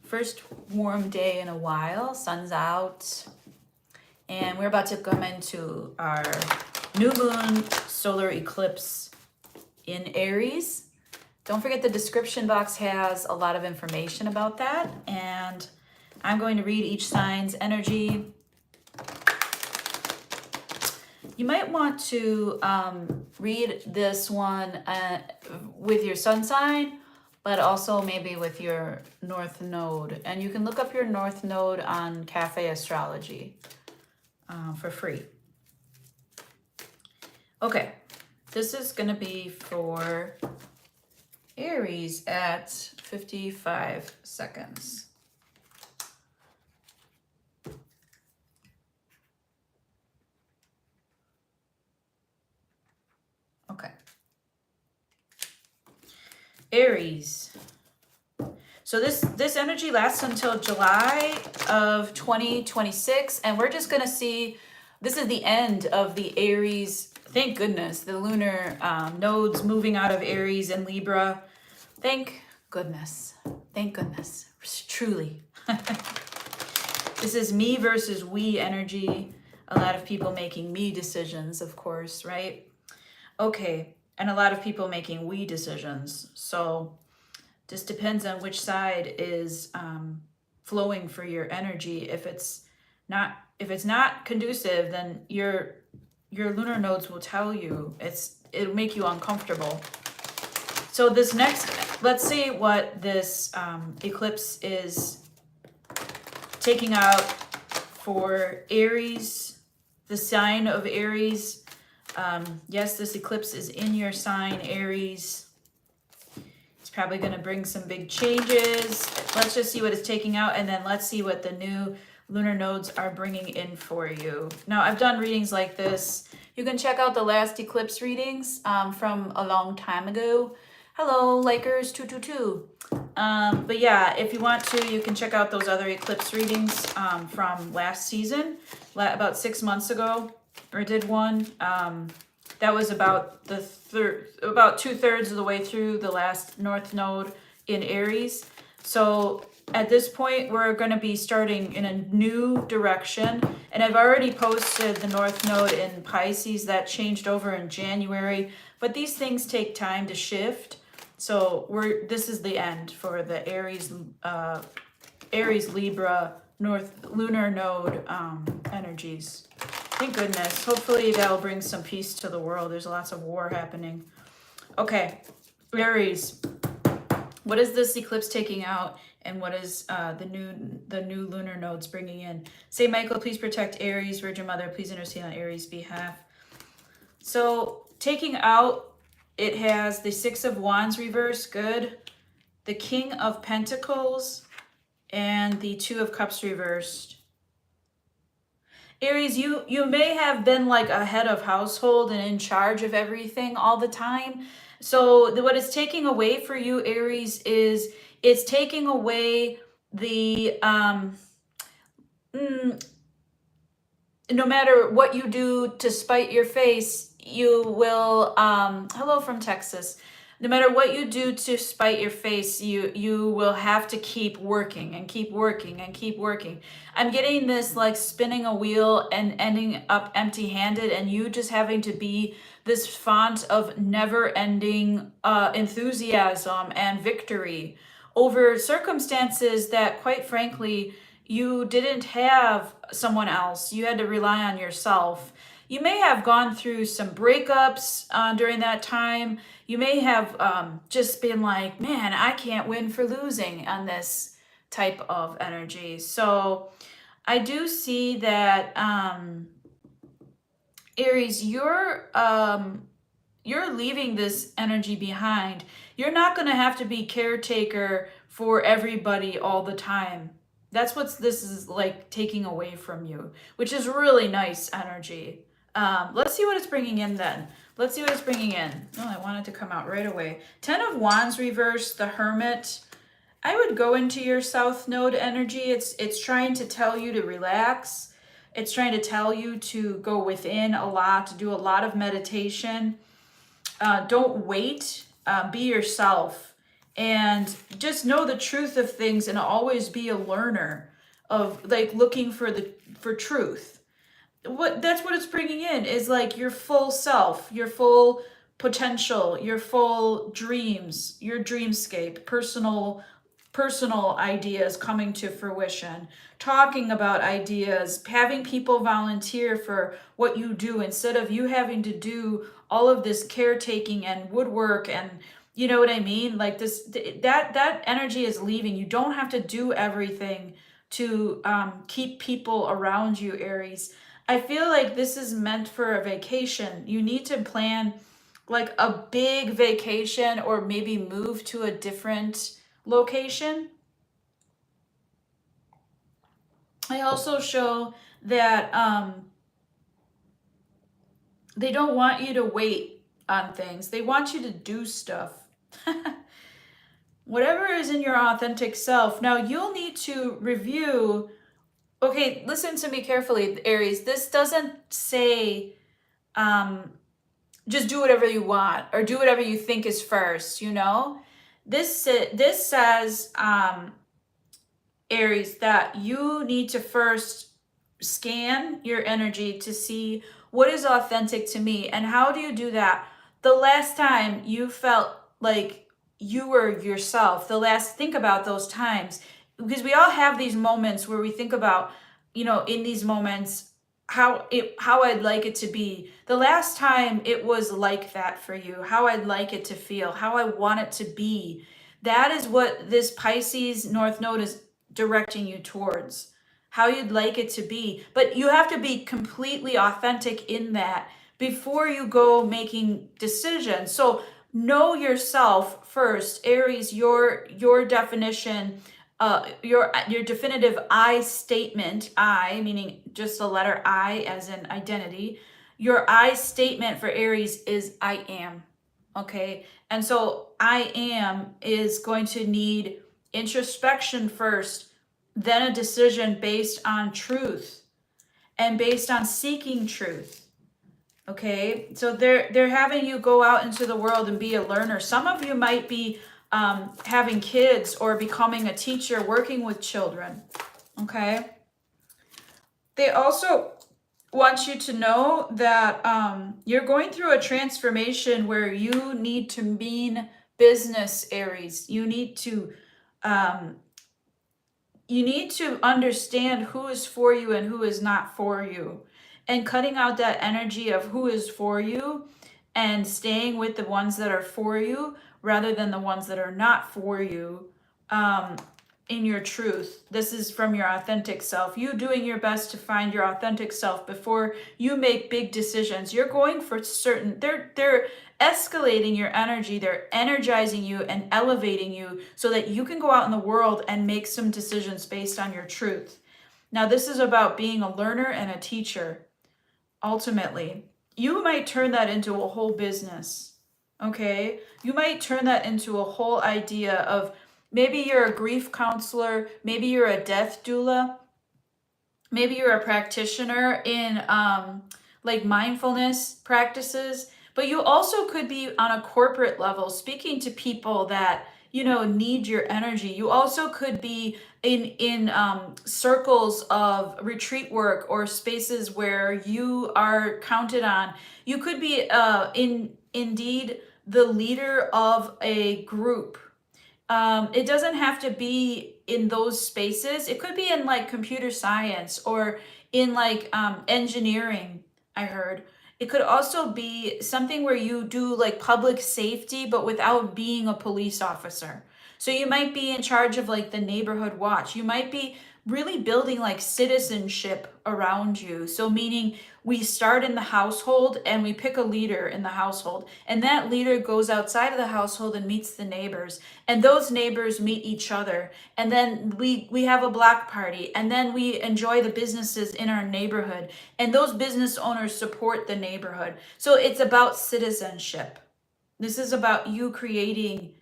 First warm day in a while, sun's out, and we're about to come into our new moon solar eclipse in Aries. Don't forget the description box has a lot of information about that, and I'm going to read each sign's energy. You might want to read this one with your sun sign, but also maybe with your North Node. And you can look up your North Node on Cafe Astrology for free. Okay, this is going to be for Aries at 55 seconds. Okay. Aries. So this energy lasts until July of 2026, and we're just gonna see, this is the end of the Aries, thank goodness, the lunar nodes moving out of Aries and Libra. Thank goodness, truly. This is me versus we energy. A lot of people making me decisions, of course, right? Okay, and a lot of people making we decisions. So just depends on which side is flowing for your energy. If it's not conducive, then your lunar nodes will tell you it'll make you uncomfortable. So this next, let's see what this eclipse is taking out for Aries, the sign of Aries. Yes, this eclipse is in your sign, Aries. It's probably going to bring some big changes. Let's just see what it's taking out, and then let's see what the new lunar nodes are bringing in for you. Now, I've done readings like this. You can check out the last eclipse readings from a long time ago. Hello, Lakers 222. But yeah, if you want to, you can check out those other eclipse readings from last season, about 6 months ago. Or did one. That was about about 2/3 of the way through the last North Node in Aries. So at this point, we're going to be starting in a new direction. And I've already posted the North Node in Pisces that changed over in January. But these things take time to shift. So this is the end for the Aries Libra Lunar Node energies. Thank goodness. Hopefully that'll bring some peace to the world. There's lots of war happening. Okay, Aries. What is this eclipse taking out, and what is the new lunar nodes bringing in? Saint Michael, please protect Aries. Virgin Mother, please intercede on Aries' behalf. So taking out, it has the Six of Wands reversed, good. The King of Pentacles and the Two of Cups reversed. Aries, you may have been like a head of household and in charge of everything all the time. So what it's taking away for you, Aries, is it's taking away the no matter what you do to spite your face, you will hello from Texas. No matter what you do to spite your face, you will have to keep working and keep working and keep working. I'm getting this like spinning a wheel and ending up empty-handed, and you just having to be this font of never-ending enthusiasm and victory over circumstances that, quite frankly, you didn't have someone else. You had to rely on yourself. You may have gone through some breakups during that time. You may have just been like, man, I can't win for losing on this type of energy. So I do see that Aries, you're leaving this energy behind. You're not going to have to be caretaker for everybody all the time. That's what this is like taking away from you, which is really nice energy. Let's see what it's bringing in then. Let's see what it's bringing in. Oh, I want it to come out right away. 10 of Wands reversed, the Hermit. I would go into your South Node energy. It's trying to tell you to relax. It's trying to tell you to go within a lot, to do a lot of meditation. Don't wait. Be yourself. and just know the truth of things and always be a learner of like looking for truth. That's what it's bringing in is like your full self, your full potential, your full dreams, your dreamscape, personal ideas coming to fruition, talking about ideas, having people volunteer for what you do instead of you having to do all of this caretaking and woodwork, and you know what I mean? Like this, that energy is leaving. You don't have to do everything to keep people around you, Aries. I feel like this is meant for a vacation. You need to plan like a big vacation or maybe move to a different location. I also show that they don't want you to wait on things. They want you to do stuff. Whatever is in your authentic self. Now you'll need to review. Okay, listen to me carefully, Aries. This doesn't say just do whatever you want or do whatever you think is first, you know? This says Aries, that you need to first scan your energy to see what is authentic to me. And how do you do that? The last time you felt like you were yourself, think about those times, because we all have these moments where we think about, in these moments, how I'd like it to be. The last time it was like that for you, how I'd like it to feel, how I want it to be. That is what this Pisces North Node is directing you towards, how you'd like it to be. But you have to be completely authentic in that before you go making decisions. So know yourself first, Aries. Your definition, your definitive I statement, I meaning just the letter I as in identity. Your I statement for Aries is I am. Okay, and so I am is going to need introspection first, then a decision based on truth and based on seeking truth. Okay, so they're having you go out into the world and be a learner. Some of you might be having kids or becoming a teacher, working with children. Okay, they also want you to know that you're going through a transformation where you need to mean business, Aries. You need to understand who is for you and who is not for you, and cutting out that energy of who is for you and staying with the ones that are for you rather than the ones that are not for you. In your truth, this is from your authentic self, you doing your best to find your authentic self before you make big decisions. You're going for certain, they're escalating your energy, they're energizing you and elevating you so that you can go out in the world and make some decisions based on your truth. Now this is about being a learner and a teacher. Ultimately, you might turn that into a whole business. Okay, you might turn that into a whole idea of, maybe you're a grief counselor, maybe you're a death doula, maybe you're a practitioner in like mindfulness practices, but you also could be on a corporate level speaking to people that need your energy. You also could be in circles of retreat work or spaces where you are counted on. You could be indeed the leader of a group. It doesn't have to be in those spaces. It could be in like computer science or in like engineering, I heard. It could also be something where you do like public safety, but without being a police officer. So you might be in charge of like the neighborhood watch. You might be really building like citizenship around you. So meaning we start in the household and we pick a leader in the household, and that leader goes outside of the household and meets the neighbors, and those neighbors meet each other, and then we have a block party, and then we enjoy the businesses in our neighborhood, and those business owners support the neighborhood. So it's about citizenship. This is about you creating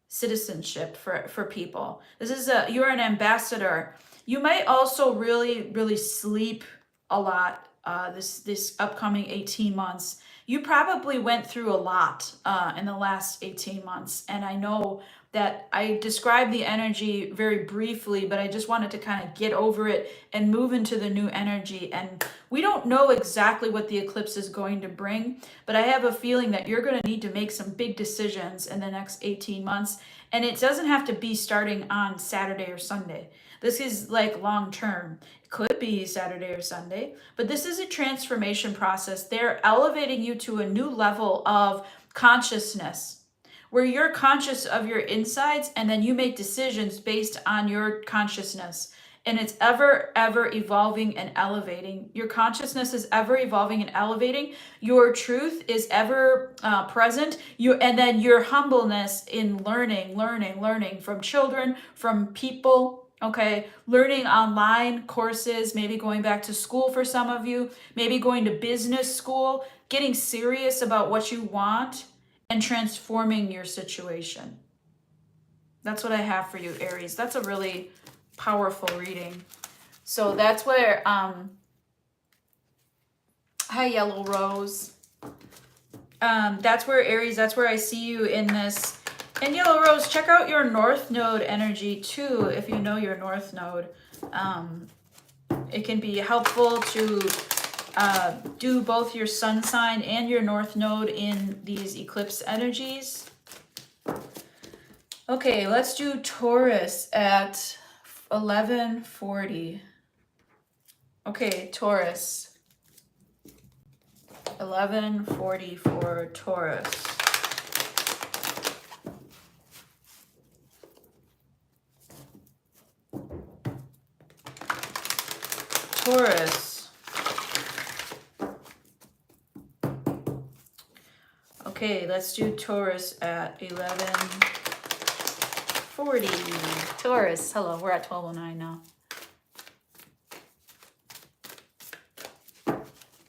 citizenship for people. This is you're an ambassador. You might also really sleep a lot this upcoming 18 months. You probably went through a lot in the last 18 months, and I know that I described the energy very briefly, but I just wanted to kind of get over it and move into the new energy. And we don't know exactly what the eclipse is going to bring, but I have a feeling that you're going to need to make some big decisions in the next 18 months. And it doesn't have to be starting on Saturday or Sunday. This is like long term. It could be Saturday or Sunday, but this is a transformation process. They're elevating you to a new level of consciousness where you're conscious of your insides and then you make decisions based on your consciousness. And it's ever, ever evolving and elevating. Your consciousness is ever evolving and elevating. Your truth is ever present. And then your humbleness in learning from children, from people, okay? Learning online courses, maybe going back to school for some of you, maybe going to business school, getting serious about what you want and transforming your situation. That's what I have for you, Aries. That's a really powerful reading. So that's where, hi, Yellow Rose. That's where, Aries, that's where I see you in this. And Yellow Rose, check out your North Node energy too, if you know your North Node. It can be helpful to do both your sun sign and your North Node in these eclipse energies. Okay, let's do Taurus at 11:40. Okay, Taurus. 11:40 for Taurus. Taurus. Okay, let's do Taurus at 11:40. Taurus, hello, we're at 12:09 now.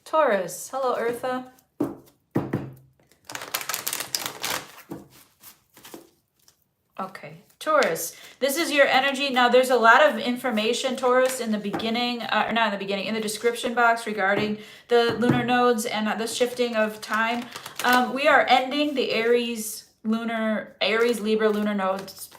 Taurus, hello, Eartha. Okay, Taurus, this is your energy. Now, there's a lot of information, Taurus, in the beginning, or not in the beginning, in the description box regarding the lunar nodes and the shifting of time. We are ending the Aries Libra lunar nodes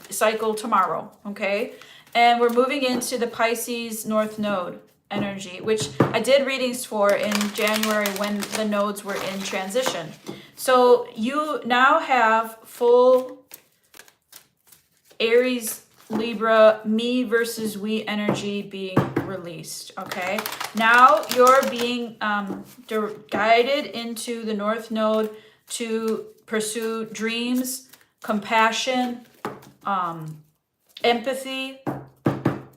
cycle tomorrow, okay? And we're moving into the Pisces North Node energy, which I did readings for in January when the nodes were in transition. So you now have full Aries Libra me versus we energy being released, okay? Now you're being guided into the North Node to pursue dreams, compassion, empathy.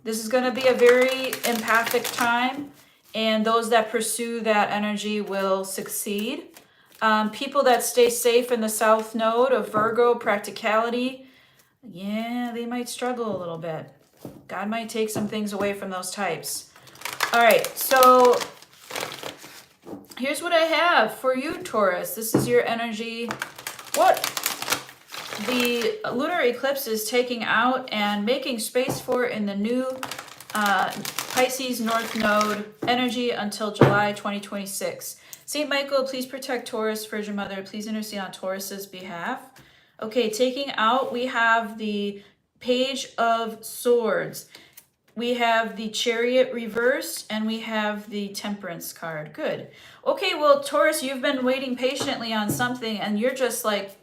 This is going to be a very empathic time, and those that pursue that energy will succeed. People that stay safe in the South Node of Virgo, practicality, yeah, they might struggle a little bit. God might take some things away from those types. All right, so here's what I have for you, Taurus. This is your energy. What the lunar eclipse is taking out and making space for in the new Pisces North Node energy until July 2026. St. Michael, please protect Taurus. Virgin Mother, please intercede on Taurus's behalf. Okay, taking out, we have the Page of Swords. We have the Chariot reversed, and we have the Temperance card. Good. Okay, well, Taurus, you've been waiting patiently on something, and you're just like,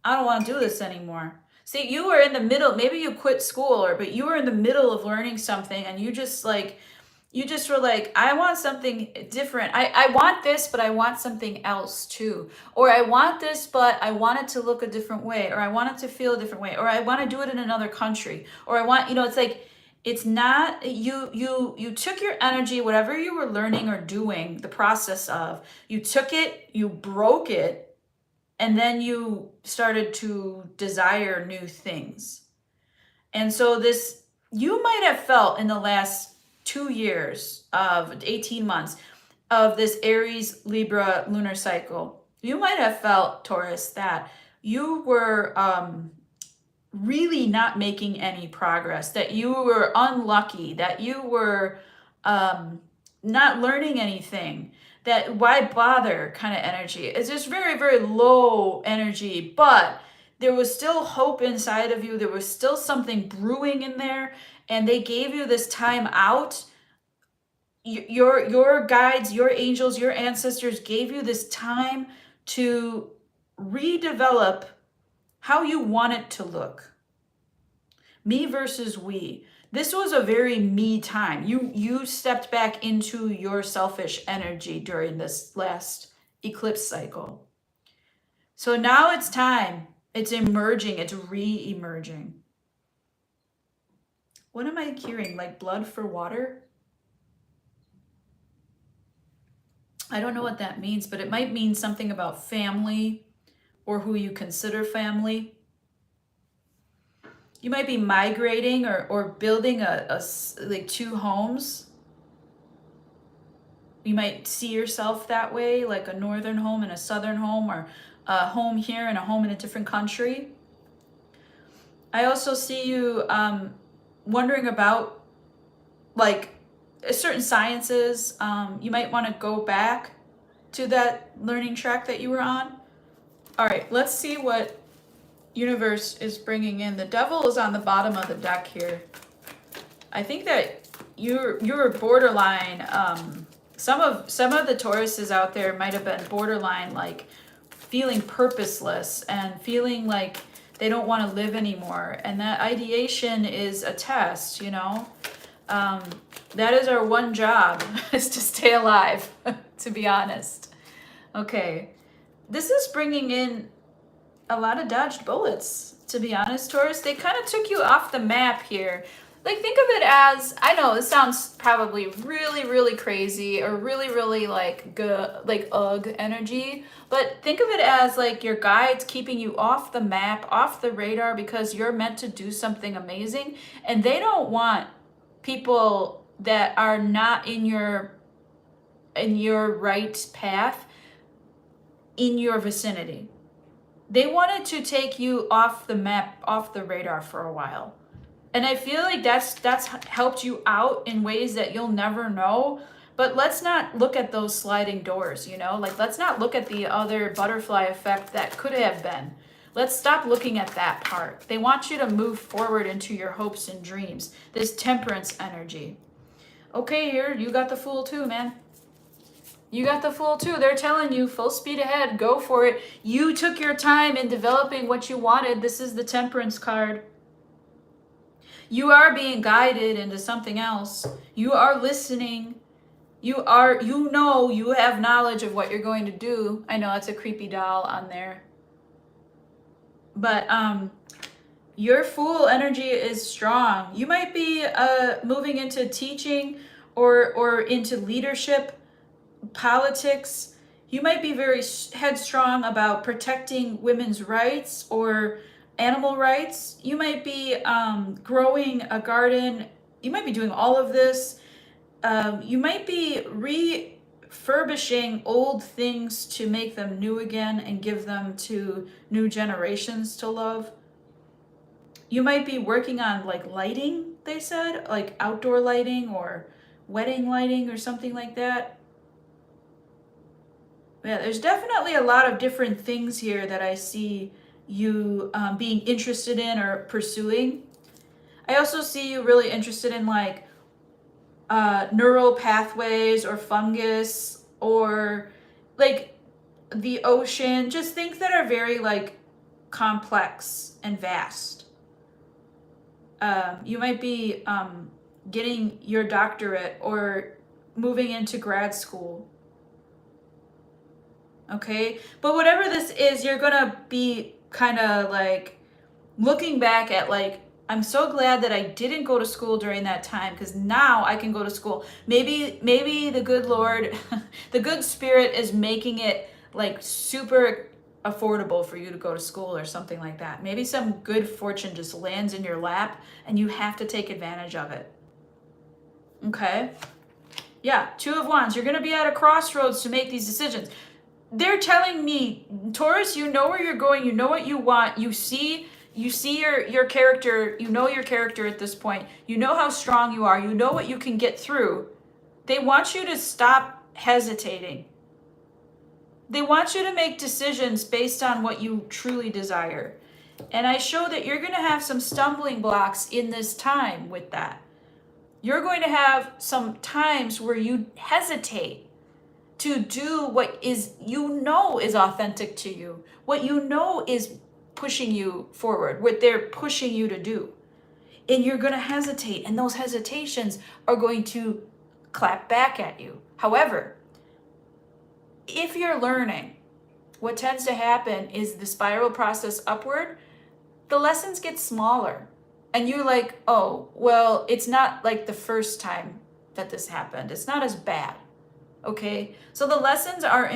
I don't want to do this anymore. See, you were in the middle. Maybe you quit school, but you were in the middle of learning something, and you just were like, I want something different. I want this, but I want something else too. Or I want this, but I want it to look a different way. Or I want it to feel a different way. Or I want to do it in another country. Or I want, it's like, it's not, you took your energy, whatever you were learning or doing, the process of, you took it, you broke it, and then you started to desire new things. And so this, you might have felt in the last 2 years of 18 months of this Aries Libra lunar cycle, you might have felt, Taurus, that you were really not making any progress, that you were unlucky, that you were not learning anything, that why bother kind of energy. It's just very, very low energy, but There was still hope inside of you. There was still something brewing in there, and they gave you this time out. Your guides, your angels, your ancestors gave you this time to redevelop how you want it to look. Me versus we. This was a very me time. You stepped back into your selfish energy during this last eclipse cycle. So now it's time. It's emerging. It's re-emerging. What am I hearing? Like blood for water? I don't know what that means, but it might mean something about family or who you consider family. You might be migrating or building like two homes. You might see yourself that way, like a northern home and a southern home, or a home here and a home in a different country. I also see you wondering about like certain sciences. You might want to go back to that learning track that you were on. All right, let's see what universe is bringing in. The devil is on the bottom of the deck here. I think that you're borderline. Some of the Tauruses out there might have been borderline, like feeling purposeless and feeling like they don't want to live anymore. And that ideation is a test, you know. That is our one job, is to stay alive, to be honest. Okay, this is bringing in a lot of dodged bullets, to be honest, Taurus. They kind of took you off the map here. Like, think of it as, I know this sounds probably really, really crazy or really, really like ugh energy, but think of it as like your guides keeping you off the map, off the radar, because you're meant to do something amazing, and they don't want people that are not in your right path in your vicinity. They wanted to take you off the map, off the radar for a while. And I feel like that's helped you out in ways that you'll never know. But let's not look at those sliding doors, you know? Like, let's not look at the other butterfly effect that could have been. Let's stop looking at that part. They want you to move forward into your hopes and dreams. This temperance energy. Okay, here, you got the Fool too, man. You got the Fool too. They're telling you full speed ahead, go for it. You took your time in developing what you wanted. This is the Temperance card. You are being guided into something else. You are listening. You know, you have knowledge of what you're going to do. I know that's a creepy doll on there. But your Fool energy is strong. You might be moving into teaching or into leadership, politics. You might be very headstrong about protecting women's rights or animal rights. You might be growing a garden. You might be doing all of this. You might be refurbishing old things to make them new again and give them to new generations to love. You might be working on like lighting, they said, like outdoor lighting or wedding lighting or something like that. Yeah, there's definitely a lot of different things here that I see you being interested in or pursuing. I also see you really interested in like neural pathways or fungus or like the ocean, just things that are very like complex and vast. You might be getting your doctorate or moving into grad school. Okay, but whatever this is, you're gonna be kind of like looking back at like, I'm so glad that I didn't go to school during that time, because now I can go to school. Maybe the good Lord, the good spirit is making it like super affordable for you to go to school or something like that. Maybe some good fortune just lands in your lap and you have to take advantage of it. Okay, yeah, Two of Wands. You're gonna be at a crossroads to make these decisions. They're telling me, Taurus, you know where you're going, you know what you want, you see your character, you know your character at this point, you know how strong you are, you know what you can get through. They want you to stop hesitating. They want you to make decisions based on what you truly desire. And I show that you're going to have some stumbling blocks in this time with that. You're going to have some times where you hesitate to do what is, you know, is authentic to you, what you know is pushing you forward, what they're pushing you to do. And you're going to hesitate, and those hesitations are going to clap back at you. However, if you're learning, what tends to happen is the spiral process upward, the lessons get smaller. And you're like, oh, well, it's not like the first time that this happened. It's not as bad. Okay? So the lessons are,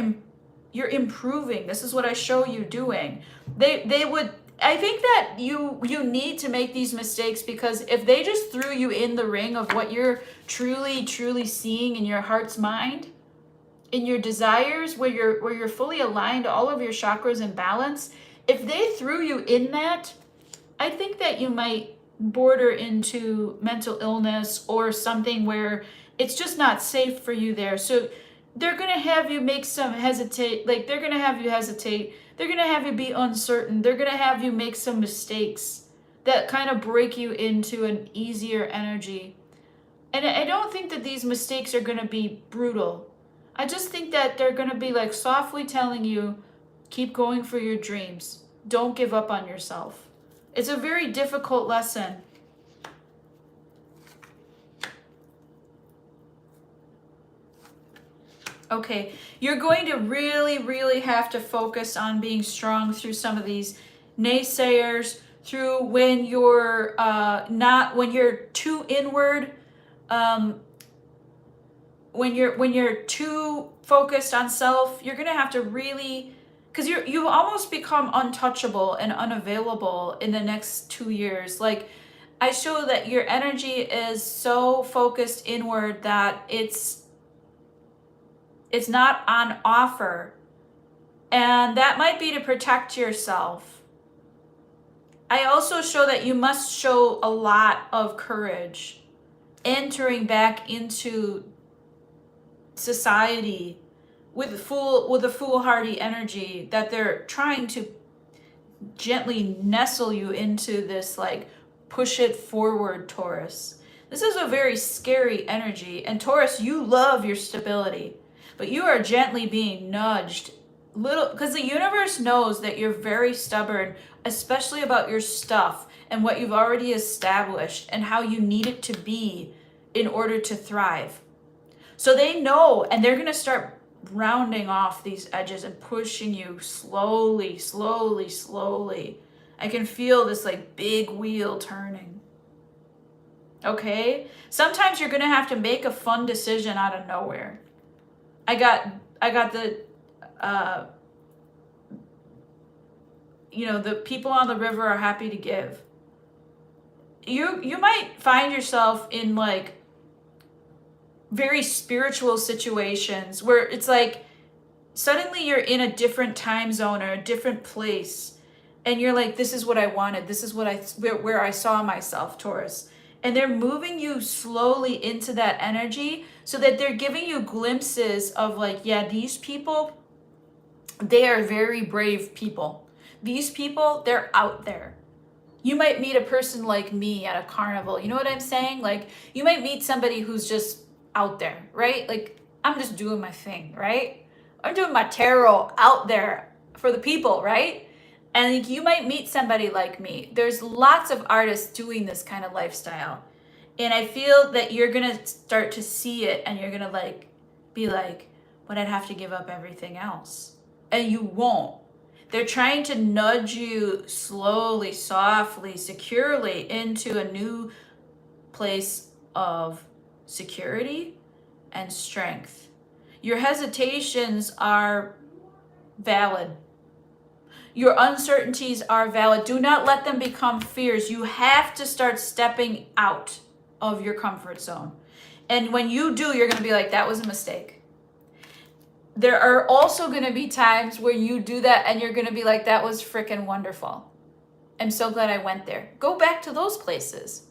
you're improving. This is what I show you doing. They would, I think that you need to make these mistakes, because if they just threw you in the ring of what you're truly seeing in your heart's mind, in your desires, where you're fully aligned, all of your chakras in balance, if they threw you in that, I think that you might border into mental illness or something where it's just not safe for you there. So they're going to have you make some hesitate, like they're going to have you hesitate. They're going to have you be uncertain. They're going to have you make some mistakes that kind of break you into an easier energy. And I don't think that these mistakes are going to be brutal. I just think that they're going to be like softly telling you, keep going for your dreams. Don't give up on yourself. It's a very difficult lesson. Okay, you're going to really have to focus on being strong through some of these naysayers, through when you're when you're too inward, when you're too focused on self. You're gonna have to really, because you almost become untouchable and unavailable in the next 2 years. Like, I show that your energy is so focused inward that it's not on offer. And that might be to protect yourself. I also show that you must show a lot of courage entering back into society with a foolhardy energy, that they're trying to gently nestle you into this, like, push it forward, Taurus. This is a very scary energy. And Taurus, you love your stability, but you are gently being nudged little, because the universe knows that you're very stubborn, especially about your stuff and what you've already established and how you need it to be in order to thrive. So they know, and they're going to start rounding off these edges and pushing you slowly. I can feel this like big wheel turning. Okay? Sometimes you're going to have to make a fun decision out of nowhere. I got the the people on the river are happy to give. You might find yourself in like very spiritual situations where it's like suddenly you're in a different time zone or a different place, and you're like, this is what I wanted, this is where I saw myself, Taurus. And they're moving you slowly into that energy, so that they're giving you glimpses of like, yeah, these people, they are very brave people. These people, they're out there. You might meet a person like me at a carnival. You know what I'm saying? Like, you might meet somebody who's just out there, right? Like, I'm just doing my thing, right? I'm doing my tarot out there for the people, right? And like, you might meet somebody like me. There's lots of artists doing this kind of lifestyle. And I feel that you're going to start to see it, and you're going to like be like, but I'd have to give up everything else. And you won't. They're trying to nudge you slowly, softly, securely into a new place of security and strength. Your hesitations are valid. Your uncertainties are valid. Do not let them become fears. You have to start stepping out of your comfort zone. And when you do, you're going to be like, that was a mistake. There are also going to be times where you do that and you're going to be like, that was freaking wonderful. I'm so glad I went there. Go back to those places.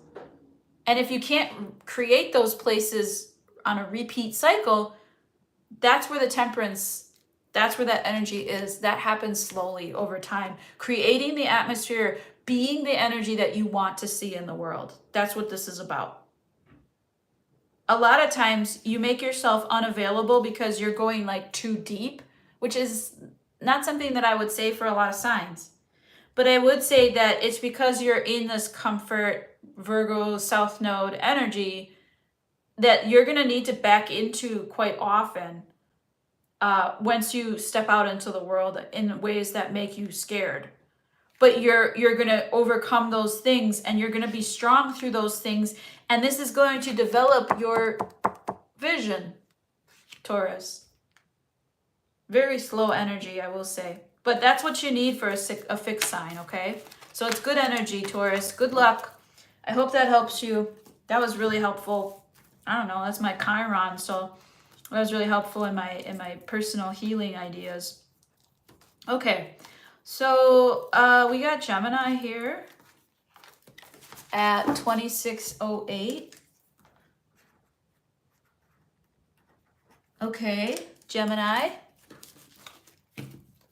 And if you can't create those places on a repeat cycle, that's where the temperance That's where that energy is. That happens slowly over time, creating the atmosphere, being the energy that you want to see in the world. That's what this is about. A lot of times you make yourself unavailable because you're going like too deep, which is not something that I would say for a lot of signs. But I would say that it's because you're in this comfort Virgo South Node energy that you're going to need to back into quite often once you step out into the world in ways that make you scared. But you're going to overcome those things, and you're going to be strong through those things. And this is going to develop your vision, Taurus. Very slow energy, I will say. But that's what you need for a fixed sign, okay? So it's good energy, Taurus. Good luck. I hope that helps you. That was really helpful. I don't know, that's my Chiron, so that was really helpful in my personal healing ideas. Okay, so we got Gemini here at 2608. Okay, Gemini.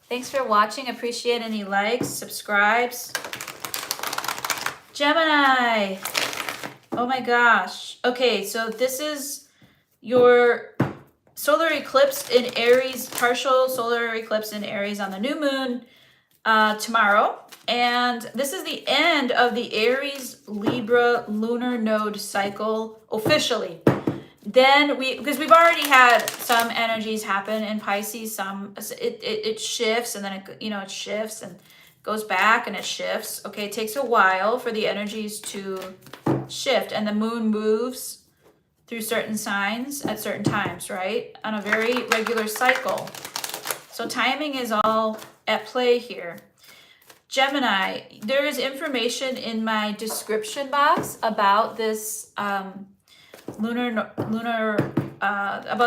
Thanks for watching. Appreciate any likes, subscribes. Gemini. Oh my gosh. Okay, so this is your solar eclipse in Aries, partial solar eclipse in Aries on the new moon tomorrow. And this is the end of the Aries Libra lunar node cycle officially. Then because we've already had some energies happen in Pisces, some it shifts, and then it shifts and goes back and it shifts. Okay, it takes a while for the energies to shift, and the moon moves through certain signs at certain times, right? On a very regular cycle. So timing is all at play here. Gemini, there is information in my description box about this about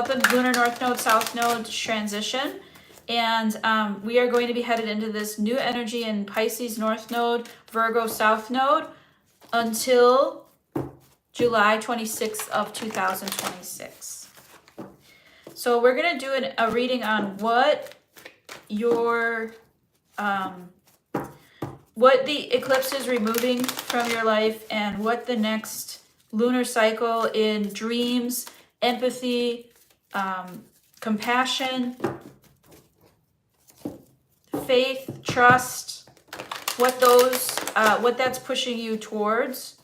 the Lunar North Node, South Node transition. And we are going to be headed into this new energy in Pisces North Node, Virgo South Node until July 26th of 2026. So we're going to do a reading on what your what the eclipse is removing from your life, and what the next lunar cycle in dreams, empathy, compassion, faith, trust, what that's pushing you towards,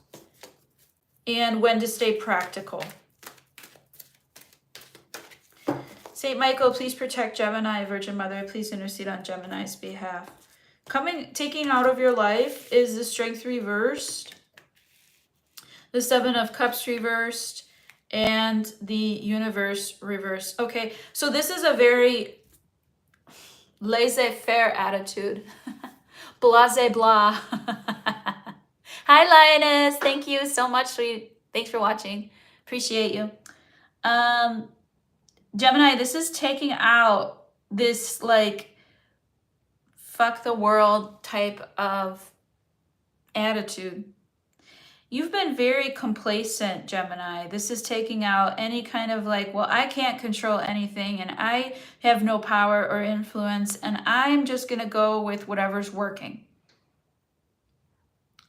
and when to stay practical. Saint Michael, please protect Gemini. Virgin Mother, please intercede on Gemini's behalf. Taking out of your life is the Strength reversed, the Seven of Cups reversed, and the Universe reversed. Okay, so this is a very laissez-faire attitude. Blase blah. Hi, Lioness. Thank you so much, sweet. Thanks for watching. Appreciate you. Gemini, this is taking out this like fuck the world type of attitude. You've been very complacent, Gemini. This is taking out any kind of like, well, I can't control anything, and I have no power or influence, and I'm just going to go with whatever's working.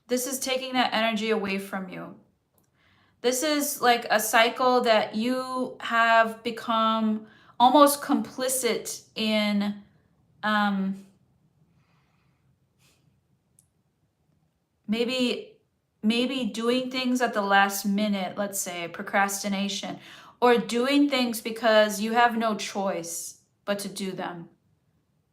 This is taking that energy away from you. This is like a cycle that you have become almost complicit in. Maybe doing things at the last minute, let's say procrastination, or doing things because you have no choice but to do them.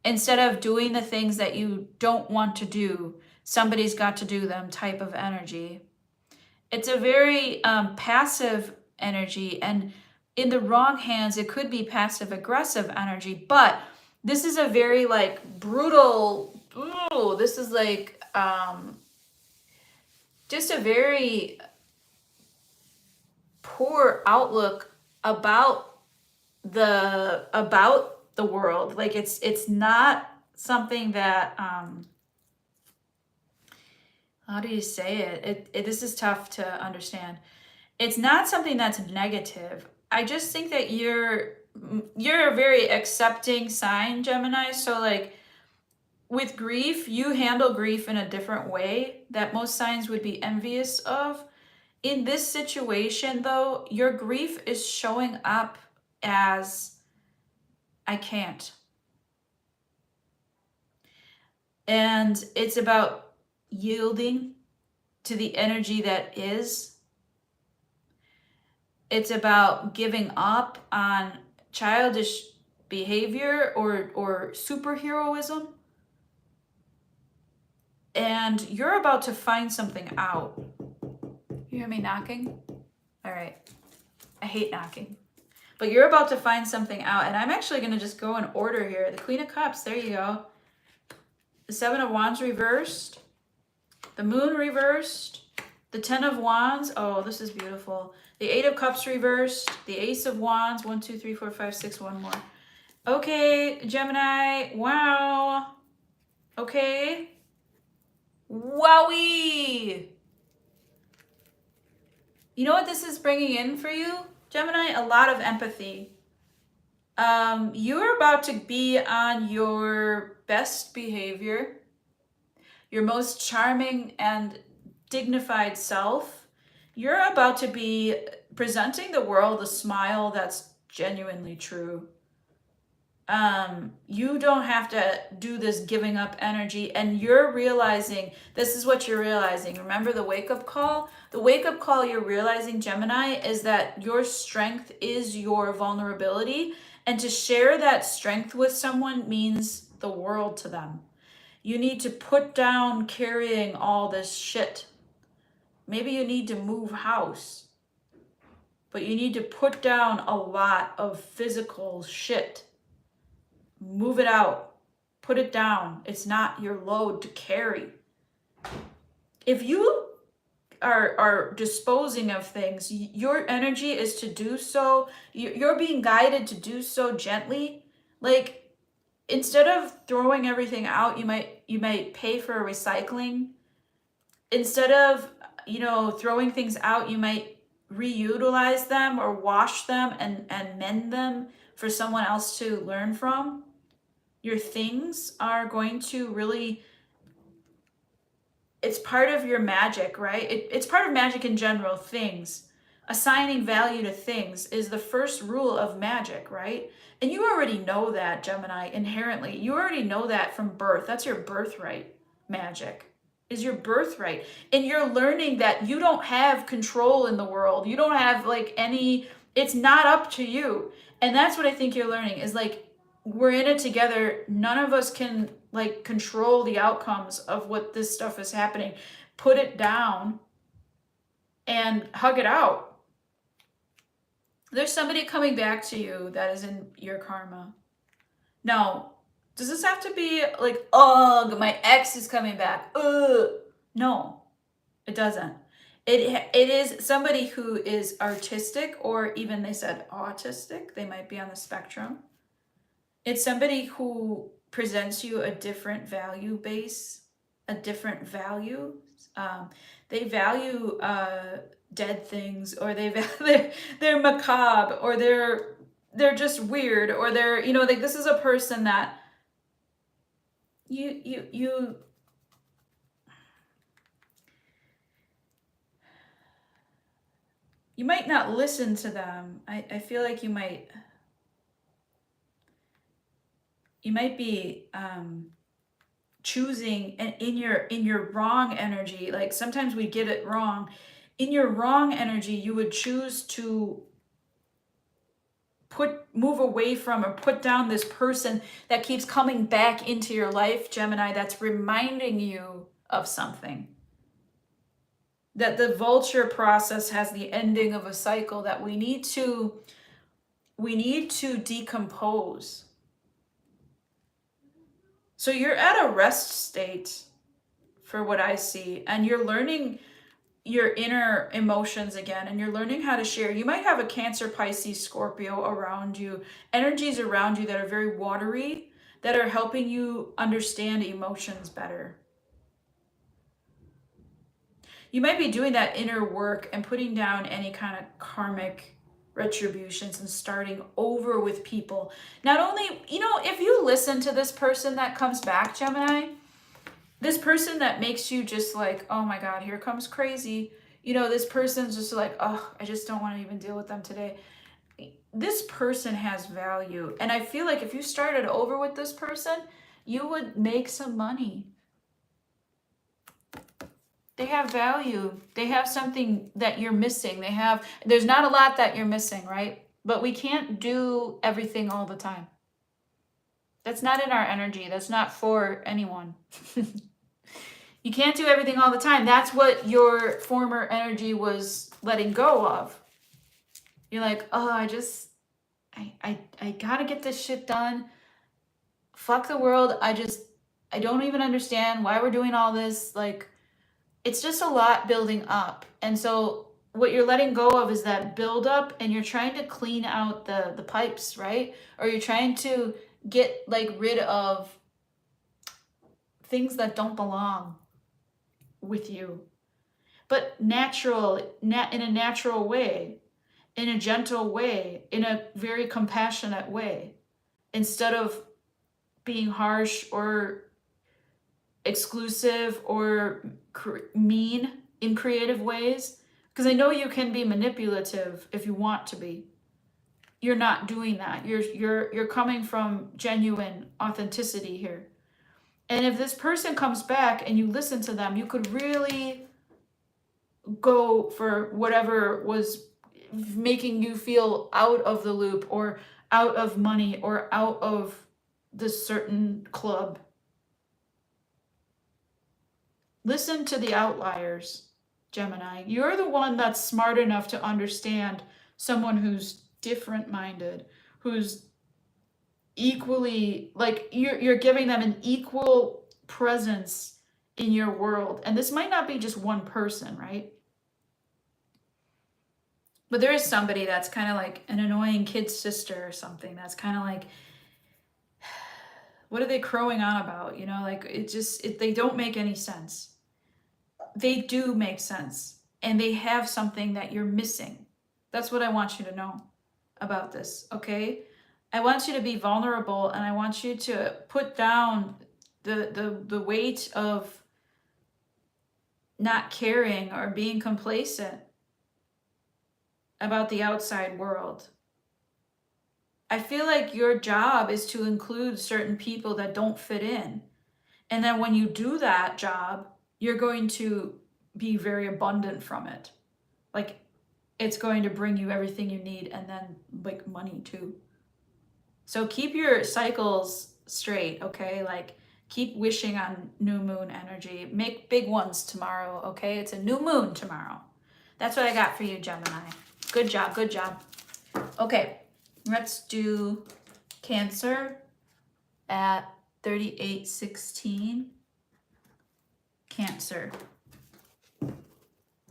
Instead of doing the things that you don't want to do, somebody's got to do them type of energy. It's a very passive energy, and in the wrong hands, it could be passive aggressive energy, but this is a very like brutal, this is like, just a very poor outlook about the world. Like it's not something that how do you say it? This is tough to understand. It's not something that's negative. I just think that you're you're a very accepting sign, Gemini. So like with grief, you handle grief in a different way that most signs would be envious of. In this situation, though, your grief is showing up as I can't. And it's about yielding to the energy that is. It's about giving up on childish behavior or superheroism. And you're about to find something out. You hear me knocking? All right. I hate knocking. But you're about to find something out. And I'm actually going to just go in order here. The Queen of Cups, there you go. The Seven of Wands reversed. The Moon reversed. The Ten of Wands. Oh, this is beautiful. The Eight of Cups reversed. The Ace of Wands. 1, 2, 3, 4, 5, 6. One more. Okay, Gemini. Wow. Okay. Wowie. You know what this is bringing in for you, Gemini? A lot of empathy. You're about to be on your best behavior, your most charming and dignified self. You're about to be presenting the world a smile that's genuinely true. You don't have to do this giving up energy, and you're realizing, this is what you're realizing. Remember the wake-up call? The wake-up call you're realizing, Gemini, is that your strength is your vulnerability, and to share that strength with someone means the world to them. You need to put down carrying all this shit. Maybe you need to move house, but you need to put down a lot of physical shit. Move it out. Put it down. It's not your load to carry. If you are disposing of things, your energy is to do so. You're being guided to do so gently. Like, instead of throwing everything out, you might pay for recycling. Instead of, throwing things out, you might reutilize them or wash them and mend them for someone else to learn from. Your things are going to really, it's part of your magic, right? It's part of magic in general, things. Assigning value to things is the first rule of magic, right? And you already know that, Gemini, inherently. You already know that from birth. That's your birthright. Magic is your birthright. And you're learning that you don't have control in the world. You don't have it's not up to you. And that's what I think you're learning is we're in it together. None of us can control the outcomes of what this stuff is happening. Put it down and hug it out. There's somebody coming back to you that is in your karma. Now, does this have to be ugh, my ex is coming back? Ugh. No, it doesn't. It is somebody who is artistic, or even they said autistic. They might be on the spectrum. It's somebody who presents you a different value base, a different value. They value dead things, or they're macabre, or they're just weird, or they're this is a person that you might not listen to them. I feel like you might be choosing, and in your wrong energy. Like, sometimes we get it wrong. In your wrong energy, you would choose to move away from or put down this person that keeps coming back into your life, Gemini, that's reminding you of something. That the vulture process has the ending of a cycle that we need to decompose. So you're at a rest state for what I see, and you're learning your inner emotions again, and you're learning how to share. You might have a Cancer, Pisces, Scorpio around you, energies around you that are very watery, that are helping you understand emotions better. You might be doing that inner work and putting down any kind of karmic retributions and starting over with people. Not only, you know, if you listen to this person that comes back, Gemini, this person that makes you just like, oh my God, here comes crazy. You know, this person's just like, oh, I just don't want to even deal with them today. This person has value. And I feel like if you started over with this person, you would make some money. They have value. They have something that you're missing. There's not a lot that you're missing, right? But we can't do everything all the time. That's not in our energy. That's not for anyone. You can't do everything all the time. That's what your former energy was letting go of. You're like, oh, I gotta get this shit done. Fuck the world. I don't even understand why we're doing all this. Like, it's just a lot building up. And so what you're letting go of is that build up, and you're trying to clean out the pipes, right? Or you're trying to get like rid of things that don't belong with you. But in a natural way, in a gentle way, in a very compassionate way, instead of being harsh or exclusive or mean in creative ways. Because I know you can be manipulative if you want to be. You're not doing that. You're coming from genuine authenticity here. And if this person comes back and you listen to them, you could really go for whatever was making you feel out of the loop, or out of money, or out of this certain club. Listen to the outliers, Gemini. You're the one that's smart enough to understand someone who's different-minded, who's equally, like, you're giving them an equal presence in your world. And this might not be just one person, right? But there is somebody that's kind of like an annoying kid sister or something that's kind of like, what are they crowing on about? You know, like they don't make any sense. They do make sense, and they have something that you're missing. That's what I want you to know about this, okay? I want you to be vulnerable, and I want you to put down the weight of not caring or being complacent about the outside world. I feel like your job is to include certain people that don't fit in. And then when you do that job, you're going to be very abundant from it. Like, it's going to bring you everything you need, and then like money too. So keep your cycles straight, okay? Like, keep wishing on new moon energy. Make big ones tomorrow, okay? It's a new moon tomorrow. That's what I got for you, Gemini. Good job, good job. Okay, let's do Cancer at 3816. Cancer.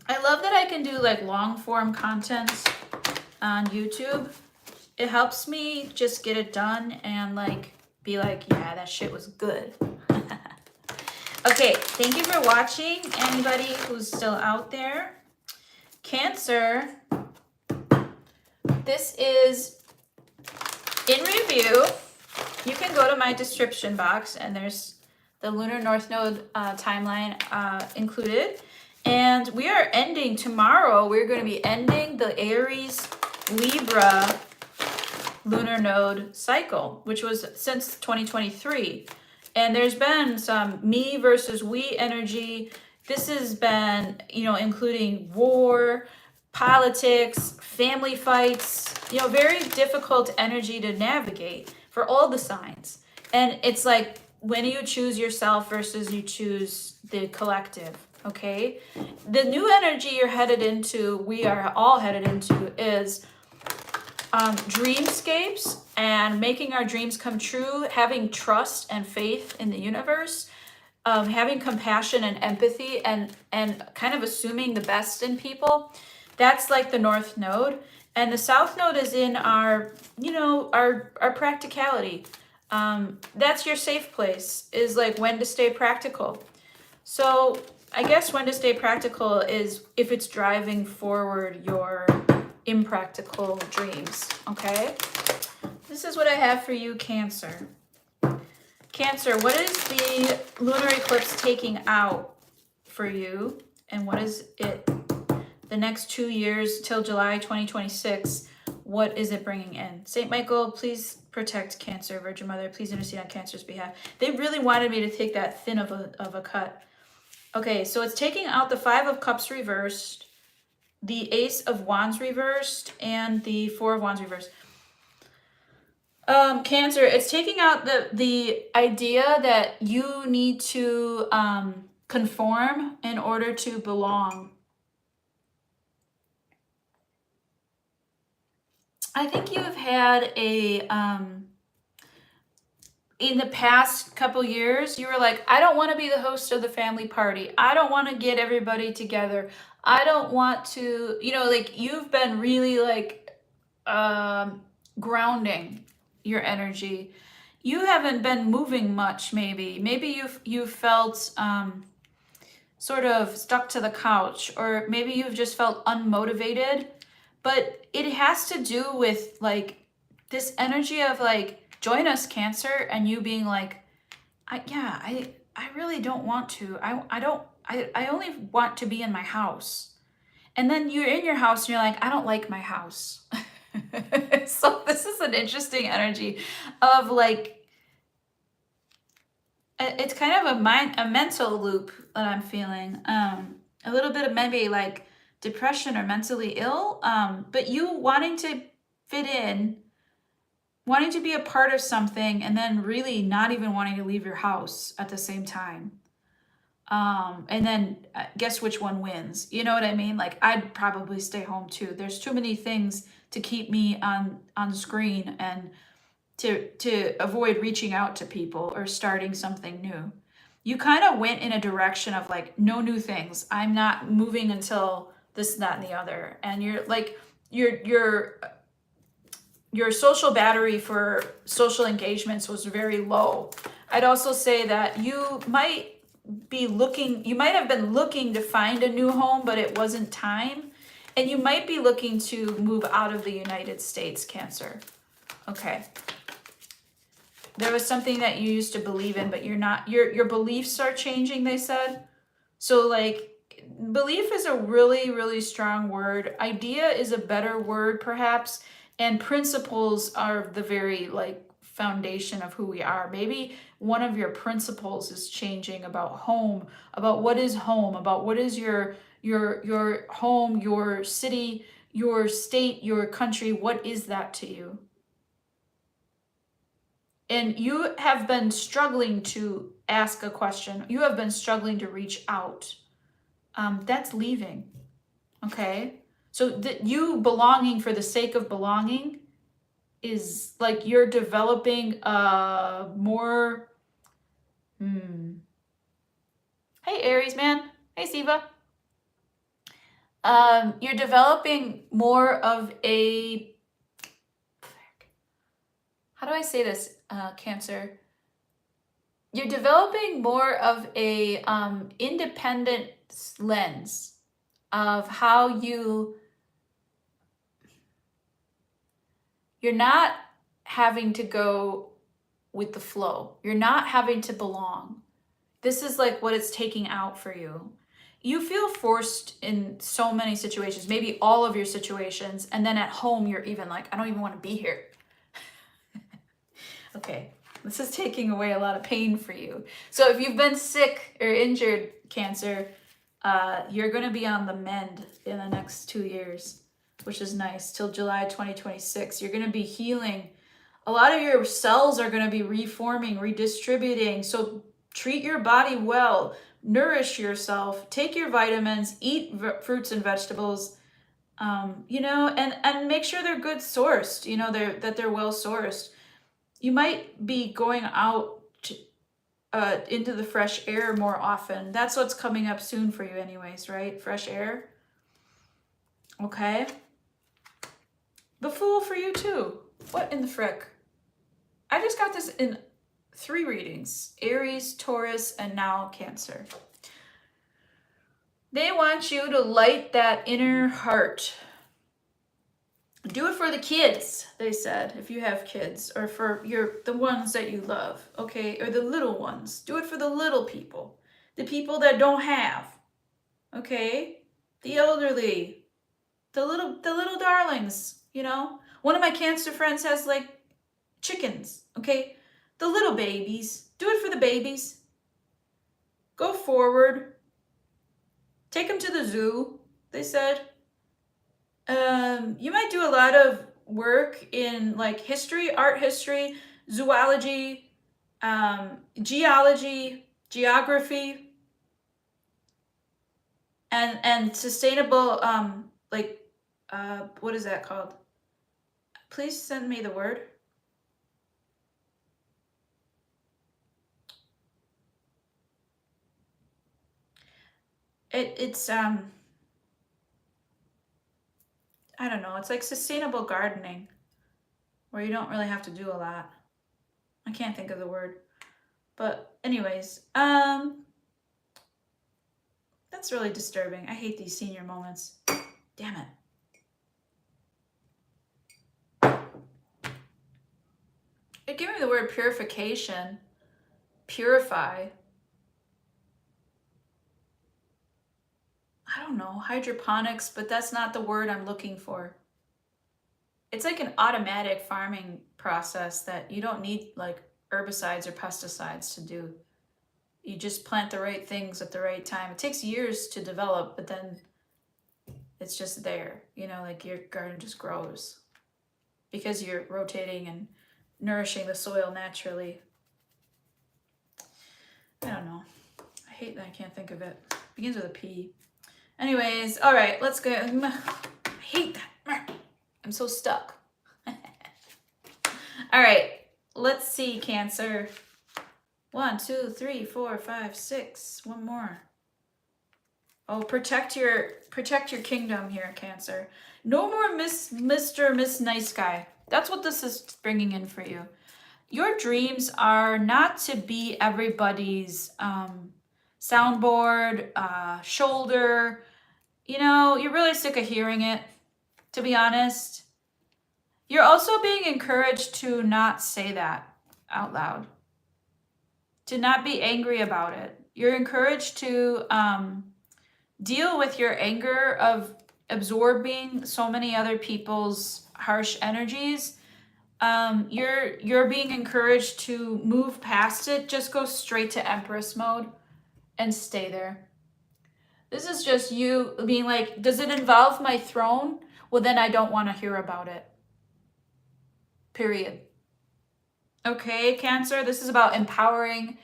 I love that I can do like long form content on YouTube. It helps me just get it done and like be like, yeah, that shit was good. Okay, thank you for watching, anybody who's still out there. Cancer, this is in review. You can go to my description box, and there's the Lunar North Node timeline included. And we are ending tomorrow. We're going to be ending the Aries Libra Lunar Node cycle, which was since 2023. And there's been some me versus we energy. This has been, you know, including war, politics, family fights, you know, very difficult energy to navigate for all the signs. And it's like, when you choose yourself versus you choose the collective, okay? The new energy you're headed into, we are all headed into, is dreamscapes and making our dreams come true, having trust and faith in the universe, having compassion and empathy, and kind of assuming the best in people. That's like the North Node. And the South Node is in our, you know, our practicality. That's your safe place, is like when to stay practical. So I guess when to stay practical is if it's driving forward your impractical dreams, okay? This is what I have for you, Cancer. Cancer, what is the lunar eclipse taking out for you? And what is it the next 2 years till July 2026? What is it bringing in? St. Michael, please protect Cancer. Virgin Mother, please intercede on Cancer's behalf. They really wanted me to take that thin of a cut. Okay, so it's taking out the 5 of Cups reversed, the Ace of Wands reversed, and the 4 of Wands reversed. Cancer, it's taking out the idea that you need to conform in order to belong. I think you've had a in the past couple years, you were like, I don't want to be the host of the family party. I don't want to get everybody together. I don't want to, you know, like you've been really like grounding your energy. You haven't been moving much, maybe. Maybe you've felt sort of stuck to the couch, or maybe you've just felt unmotivated. But it has to do with like this energy of like, join us, Cancer, and you being like, I really don't want to. I only want to be in my house. And then you're in your house and you're like, I don't like my house. So this is an interesting energy of like, it's kind of a mental loop that I'm feeling. A little bit of maybe like depression or mentally ill, but you wanting to fit in, wanting to be a part of something, and then really not even wanting to leave your house at the same time. And then guess which one wins? You know what I mean? Like I'd probably stay home too. There's too many things to keep me on the screen and to avoid reaching out to people or starting something new. You kind of went in a direction of like, no new things. I'm not moving until this, that, and the other. And you're like, your social battery for social engagements was very low. I'd also say that you might have been looking to find a new home, but it wasn't time. And you might be looking to move out of the United States, Cancer. Okay. There was something that you used to believe in, but you're not, your beliefs are changing, they said. So like, belief is a really, really strong word. Idea is a better word, perhaps. And principles are the very like foundation of who we are. Maybe one of your principles is changing about home, about what is home, about what is your home, your city, your state, your country. What is that to you? And you have been struggling to ask a question. You have been struggling to reach out. That's leaving. Okay. So you belonging for the sake of belonging is like you're developing more. Hey, Aries, man. Hey, Siva. You're developing more of a, how do I say this, Cancer? You're developing more of a independent lens of how you're not having to go with the flow. You're not having to belong. This is like what it's taking out for you. You feel forced in so many situations, maybe all of your situations, and then at home you're even like, I don't even want to be here. Okay, this is taking away a lot of pain for you. So if you've been sick or injured, Cancer, you're going to be on the mend in the next 2 years, which is nice, till July 2026. You're going to be healing. A lot of your cells are going to be reforming, redistributing. So treat your body well, nourish yourself, take your vitamins, eat fruits and vegetables, you know, and make sure they're good sourced, you know, that they're well sourced. You might be going out into the fresh air more often. That's what's coming up soon for you anyways, right? Fresh air. Okay. The Fool for you too. What in the frick? I just got this in 3 readings. Aries, Taurus, and now Cancer. They want you to light that inner heart. Do it for the kids, they said, if you have kids, or for the ones that you love, okay? Or the little ones. Do it for the little people. The people that don't have. Okay? The elderly. The little darlings, you know? One of my Cancer friends has like chickens, okay? The little babies. Do it for the babies. Go forward. Take them to the zoo, they said. You might do a lot of work in like history, art history, zoology, geology, geography, and sustainable like what is that called? Please send me the word. It's I don't know, it's like sustainable gardening where you don't really have to do a lot. I can't think of the word. But anyways, that's really disturbing. I hate these senior moments. Damn it. It gave me the word purification. Purify. I don't know, hydroponics, but that's not the word I'm looking for. It's like an automatic farming process that you don't need like herbicides or pesticides to do. You just plant the right things at the right time. It takes years to develop, but then it's just there, you know, like your garden just grows because you're rotating and nourishing the soil naturally. I don't know. I hate that I can't think of it. It begins with a P. Anyways, all right, let's go. I hate that. I'm so stuck. All right, let's see, Cancer. 1, 2, 3, 4, 5, 6. One more. Oh, protect your kingdom here, Cancer. No more Mr. Miss Nice Guy. That's what this is bringing in for you. Your dreams are not to be everybody's soundboard, shoulder. You know, you're really sick of hearing it, to be honest. You're also being encouraged to not say that out loud, to not be angry about it. You're encouraged to deal with your anger of absorbing so many other people's harsh energies. You're being encouraged to move past it. Just go straight to Empress mode and stay there. This is just you being like, does it involve my throne? Well, then I don't want to hear about it. Period. Okay, Cancer, this is about empowering.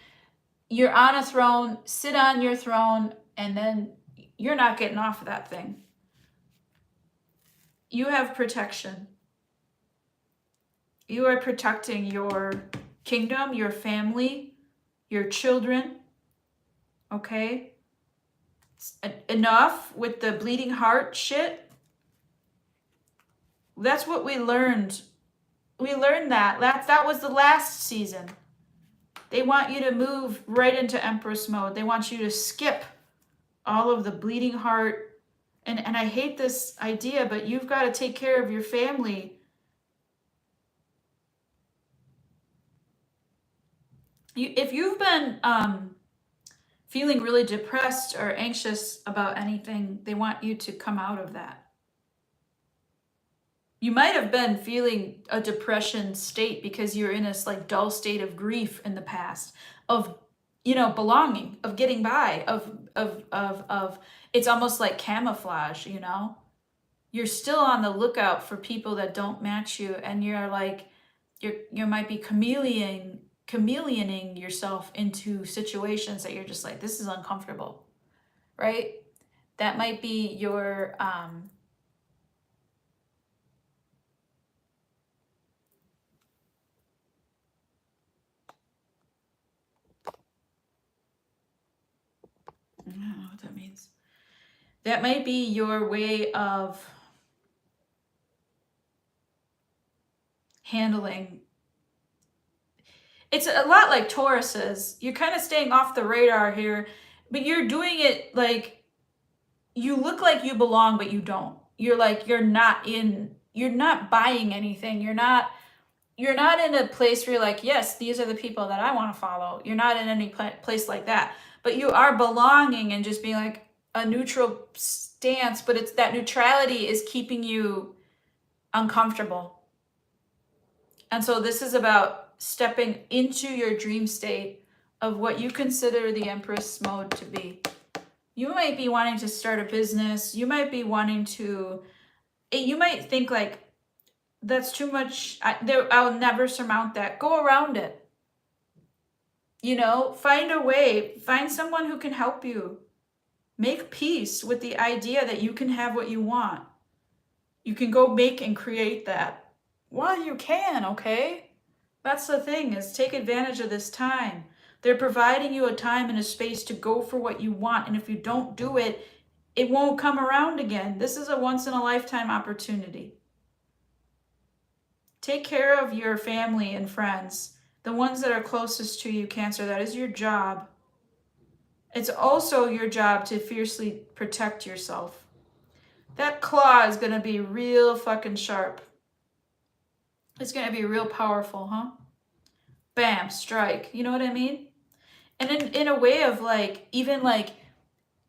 You're on a throne, sit on your throne, and then you're not getting off of that thing. You have protection. You are protecting your kingdom, your family, your children. Okay? Enough with the bleeding heart shit. That's what we learned. We learned that. That was the last season. They want you to move right into Empress mode. They want you to skip all of the bleeding heart. And I hate this idea, but you've got to take care of your family. If you've been feeling really depressed or anxious about anything, they want you to come out of that. You might have been feeling a depression state because you're in this like dull state of grief in the past, of, you know, belonging, of getting by, of it's almost like camouflage, you know? You're still on the lookout for people that don't match you, and you're like, you might be chameleoning yourself into situations that you're just like, this is uncomfortable, right? That might be your I don't know what that means. That might be your way of handling. It's a lot like Taurus's. You're kind of staying off the radar here, but you're doing it like you look like you belong, but you don't. You're like, you're not in you're not buying anything. You're not in a place where you're like, yes, these are the people that I want to follow. You're not in any place like that. But you are belonging and just being like a neutral stance, but it's that neutrality is keeping you uncomfortable. And so this is about stepping into your dream state of what you consider the Empress mode to be. You might be wanting to start a business. You might be wanting to, you might think like, that's too much. I'll never surmount that. Go around it. You know, find a way. Find someone who can help you. Make peace with the idea that you can have what you want. You can go make and create that. Well, you can, okay? That's the thing, is take advantage of this time. They're providing you a time and a space to go for what you want. And if you don't do it, it won't come around again. This is a once in a lifetime opportunity. Take care of your family and friends, the ones that are closest to you, Cancer. That is your job. It's also your job to fiercely protect yourself. That claw is going to be real fucking sharp. It's going to be real powerful, huh? Bam, strike. You know what I mean? And in a way of like, even like,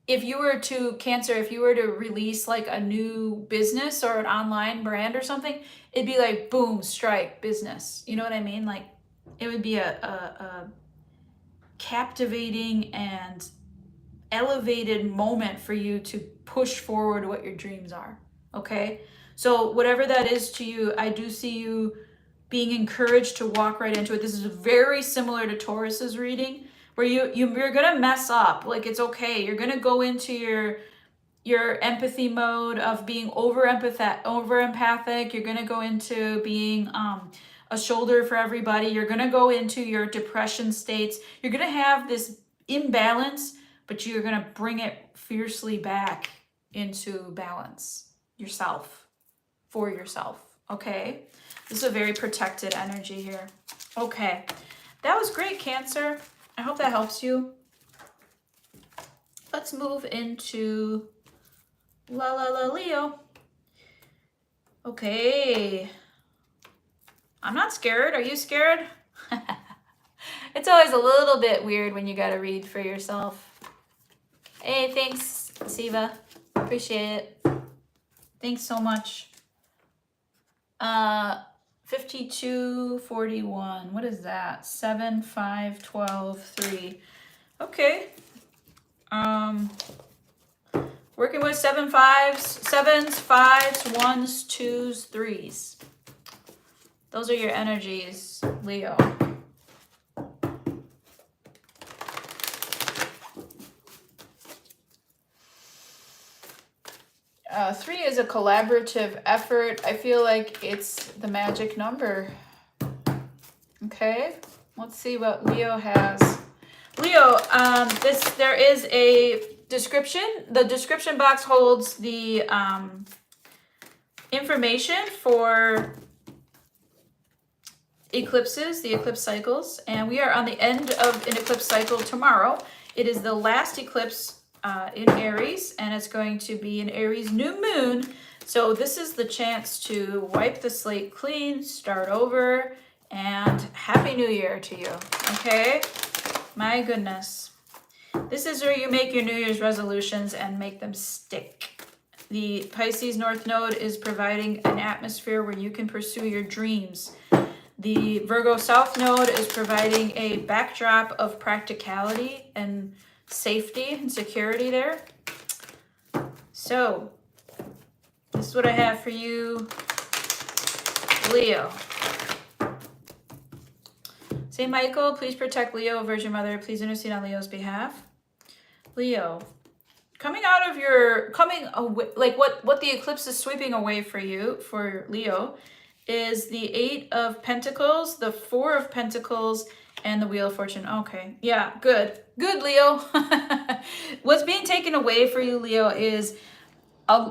if you were to, Cancer, if you were to release like a new business or an online brand or something, it'd be like, boom, strike, business. You know what I mean? Like, it would be a captivating and elevated moment for you to push forward what your dreams are. Okay? So whatever that is to you, I do see you being encouraged to walk right into it. This is very similar to Taurus's reading, where you're gonna mess up. Like, it's okay. You're gonna go into your empathy mode of being over empathic. You're gonna go into being a shoulder for everybody. You're gonna go into your depression states. You're gonna have this imbalance, but you're gonna bring it fiercely back into balance yourself, for yourself. Okay, this is a very protected energy here. Okay, that was great, Cancer. I hope that helps you. Let's move into Leo. Okay. I'm not scared. Are you scared? It's always a little bit weird when you gotta read for yourself. Hey, thanks, Siva. Appreciate it. Thanks so much. 5241. What is that? 7, 5, 12, 3. Okay. Working with 7s, 5s, 1s, 2s, 3s. Those are your energies, Leo. Three is a collaborative effort. I feel like it's the magic number. Okay, let's see what Leo has. Leo, there is a description. The description box holds the information for eclipses, the eclipse cycles, and we are on the end of an eclipse cycle tomorrow. It is the last eclipse in Aries, and it's going to be an Aries new moon. So this is the chance to wipe the slate clean, start over, and Happy New Year to you, okay? My goodness. This is where you make your New Year's resolutions and make them stick. The Pisces North Node is providing an atmosphere where you can pursue your dreams. The Virgo South Node is providing a backdrop of practicality and safety and security there. So, this is what I have for you, Leo. Saint Michael, please protect Leo. Virgin Mother, please intercede on Leo's behalf. Leo, coming out of coming away, like what the eclipse is sweeping away for you, for Leo, is the 8 of Pentacles, the 4 of Pentacles, and the Wheel of Fortune. Okay, yeah, good, Leo. What's being taken away for you, Leo, is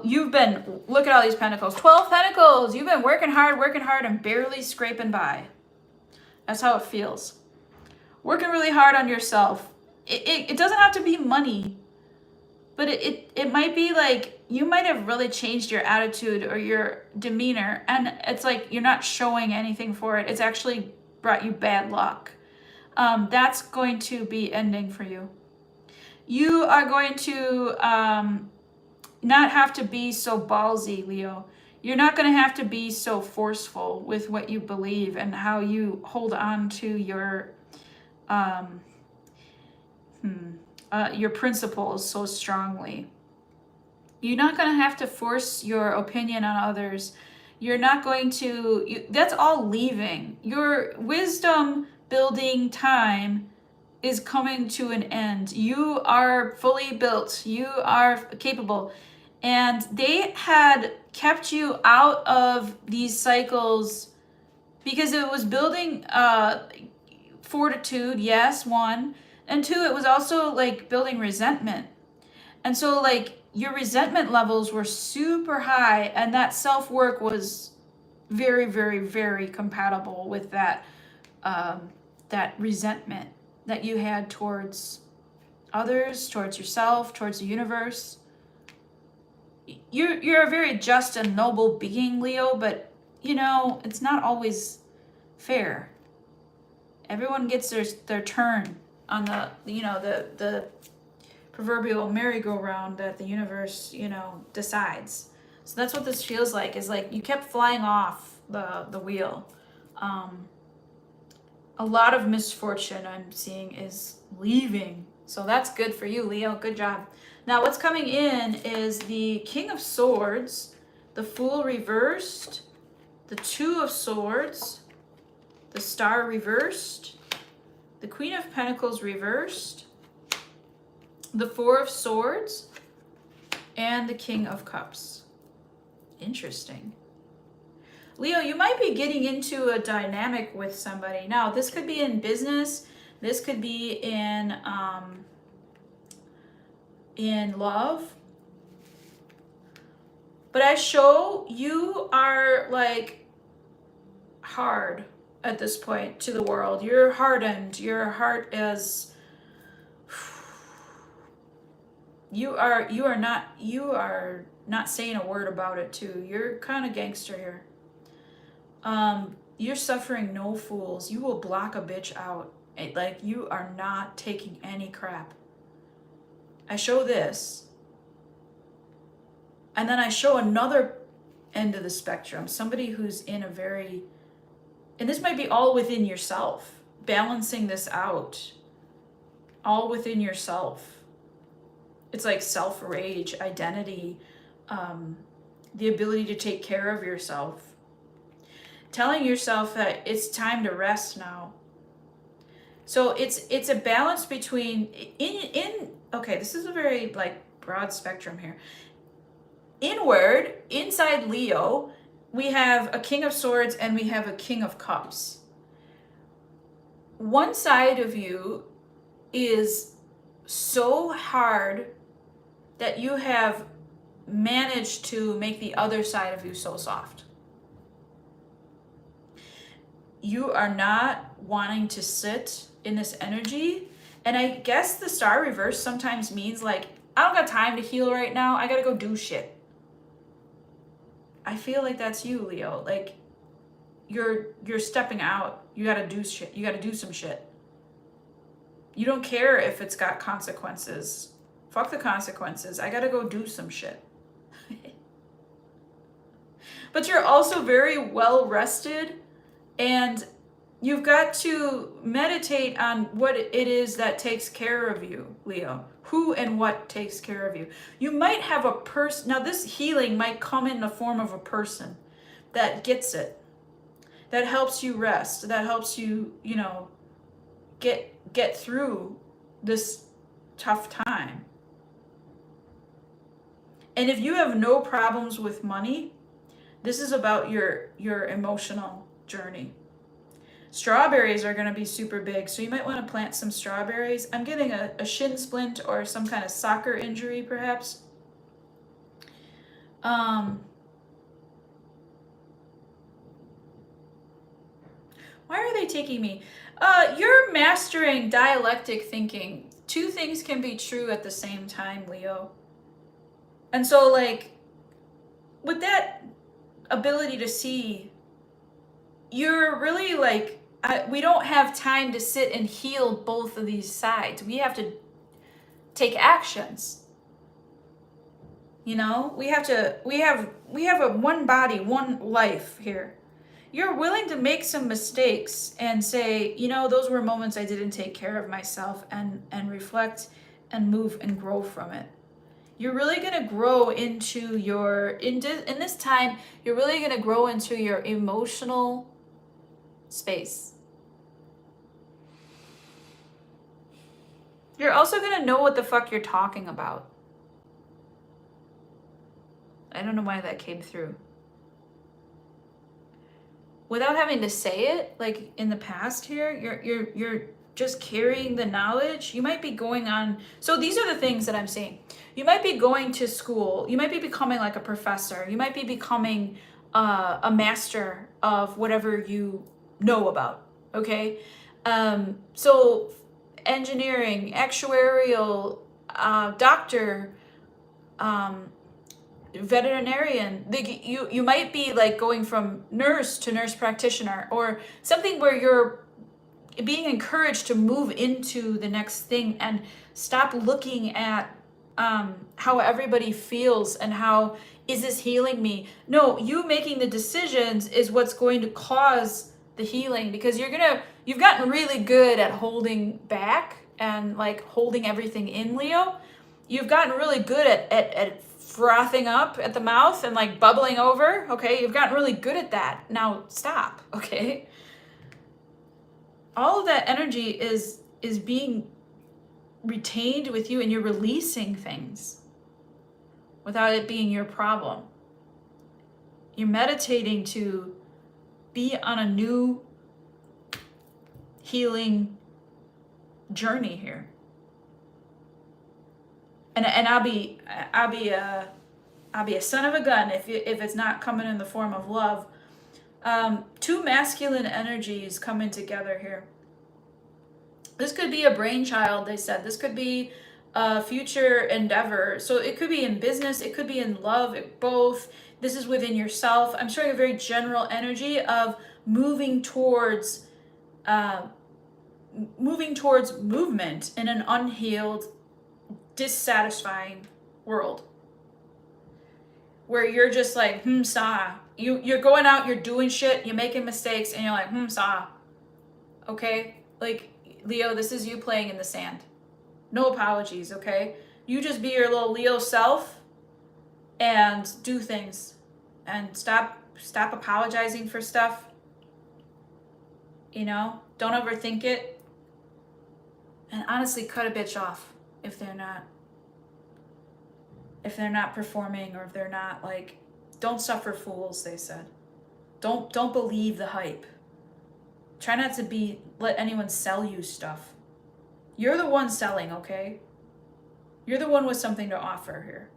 you've been, look at all these Pentacles, 12 Pentacles. You've been working hard, and barely scraping by. That's how it feels. Working really hard on yourself. It doesn't have to be money, but it might be like you might have really changed your attitude or your demeanor, and it's like you're not showing anything for it. It's actually brought you bad luck. That's going to be ending for you. You are going to not have to be so ballsy, Leo. You're not going to have to be so forceful with what you believe and how you hold on to your principles so strongly. You're not going to have to force your opinion on others. You're not going to, that's all leaving. Your wisdom building time is coming to an end. You are fully built. You are capable. And they had kept you out of these cycles because it was building fortitude, yes, one. And two, it was also like building resentment. And so like your resentment levels were super high, and that self-work was very, very, very compatible with that that resentment that you had towards others, towards yourself, towards the universe. You're a very just and noble being, Leo, but you know, it's not always fair. Everyone gets their turn on the proverbial merry-go-round that the universe, decides. So that's what this feels like, is like you kept flying off the wheel. A lot of misfortune I'm seeing is leaving. So that's good for you, Leo. Good job. Now what's coming in is the King of Swords, the Fool reversed, the Two of Swords, the Star reversed, the Queen of Pentacles reversed, the Four of Swords, and the King of Cups. Interesting. Leo, you might be getting into a dynamic with somebody. Now, this could be in business. This could be in love. But I show you are like hard at this point to the world. You're hardened. Your heart is... You are not saying a word about it too. You're kind of gangster here. You're suffering no fools. You will block a bitch out. Like, you are not taking any crap. I show this. And then I show another end of the spectrum. Somebody who's in a very... And this might be all within yourself. Balancing this out. All within yourself. It's like self-rage, identity, the ability to take care of yourself. Telling yourself that it's time to rest now. So it's a balance between okay, this is a very like broad spectrum here. Inward, inside Leo, we have a King of Swords and we have a King of Cups. One side of you is so hard that you have managed to make the other side of you so soft. You are not wanting to sit in this energy. And I guess the Star reverse sometimes means like, I don't got time to heal right now. I gotta go do shit. I feel like that's you, Leo. Like, you're stepping out. You gotta do shit. You gotta do some shit. You don't care if it's got consequences. Fuck the consequences. I gotta go do some shit. But you're also very well rested, and you've got to meditate on what it is that takes care of you, Leo. Who and what takes care of you. You might have a person. Now this healing might come in the form of a person that gets it. That helps you rest. That helps you, get through this tough time. And if you have no problems with money, this is about your emotional journey. Strawberries are going to be super big, so you might want to plant some strawberries. I'm getting a shin splint or some kind of soccer injury, perhaps. Why are they taking me? You're mastering dialectic thinking. Two things can be true at the same time, Leo. And so, like, with that ability to see, you're really like, we don't have time to sit and heal both of these sides. We have to take actions. You know, we have a one body, one life here. You're willing to make some mistakes and say, you know, those were moments I didn't take care of myself, and reflect and move and grow from it. You're really going to grow into your, in this time, you're really going to grow into your emotional space. You're also going to know what the fuck you're talking about. I don't know why that came through. Without having to say it, like in the past here, you're just carrying the knowledge. You might be going on, so these are the things that I'm saying. You might be going to school, you might be becoming like a professor, you might be becoming a master of whatever you know about, okay? So engineering, actuarial, doctor, veterinarian, you might be like going from nurse to nurse practitioner, or something where you're being encouraged to move into the next thing and stop looking at how everybody feels and how, is this healing me? No, you making the decisions is what's going to cause the healing, because you've gotten really good at holding back and like holding everything in, Leo. You've gotten really good at frothing up at the mouth and like bubbling over, okay? You've gotten really good at that. Now stop, okay? All of that energy is being retained with you, and you're releasing things without it being your problem. You're meditating to be on a new healing journey here. And I'll be a son of a gun if it's not coming in the form of love. Two masculine energies coming together here. This could be a brainchild, they said. This could be a future endeavor. So it could be in business, it could be in love, both. This is within yourself. I'm showing a very general energy of moving towards movement in an unhealed, dissatisfying world, where you're just like, sah. You're going out, you're doing shit, you're making mistakes, and you're like, sah. Okay? Like, Leo, this is you playing in the sand. No apologies, okay? You just be your little Leo self and do things. And stop apologizing for stuff. You know? Don't overthink it. And honestly, cut a bitch off if they're not performing, or if they're not, like, don't suffer fools, they said. Don't believe the hype. Try not to let anyone sell you stuff. You're the one selling, okay? You're the one with something to offer here.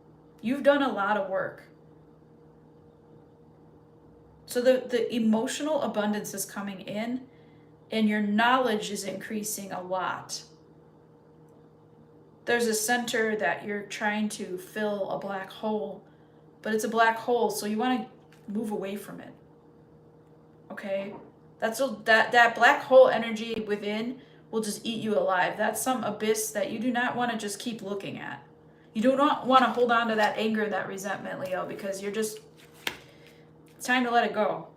You've done a lot of work. So the emotional abundance is coming in, and your knowledge is increasing a lot. There's a center that you're trying to fill a black hole, but it's a black hole, so you want to move away from it. Okay? That black hole energy within will just eat you alive. That's some abyss that you do not want to just keep looking at. You do not want to hold on to that anger, that resentment, Leo, because it's time to let it go.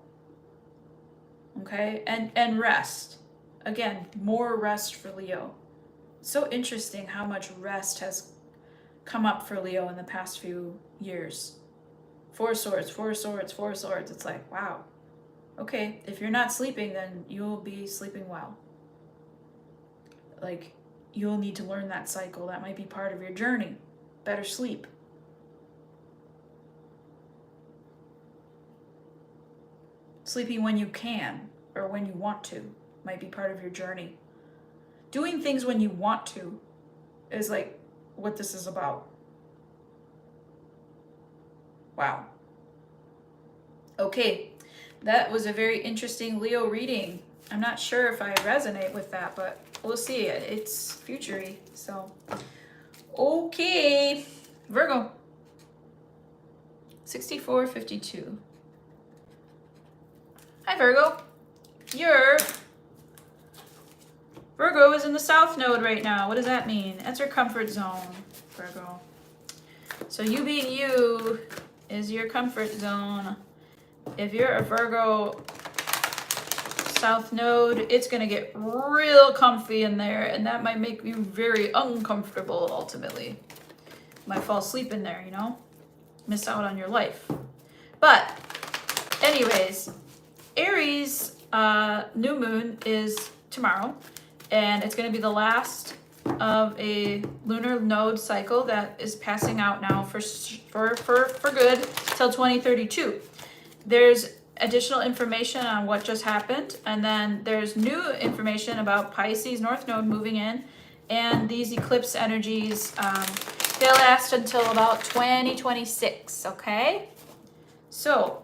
Okay? And rest. Again, more rest for Leo. So interesting how much rest has come up for Leo in the past few years. 4 swords, 4 swords, 4 swords. It's like, wow. Okay, if you're not sleeping, then you'll be sleeping well. Like, you'll need to learn that cycle. That might be part of your journey. Better sleep. Sleeping when you can, or when you want to, might be part of your journey. Doing things when you want to is like what this is about. Wow. Okay, that was a very interesting Leo reading. I'm not sure if I resonate with that, but we'll see. It's future-y, so. Okay, Virgo. 6452. Hi, Virgo. Your Virgo is in the South Node right now. What does that mean? That's your comfort zone, Virgo. So you being you is your comfort zone. If you're a Virgo South Node, it's going to get real comfy in there, and that might make you very uncomfortable ultimately. You might fall asleep in there, you know? Miss out on your life. But anyways, Aries new moon is tomorrow, and it's going to be the last of a lunar node cycle that is passing out now for good till 2032. There's additional information on what just happened, and then there's new information about Pisces North Node moving in, and these eclipse energies, they'll last until about 2026, okay? So,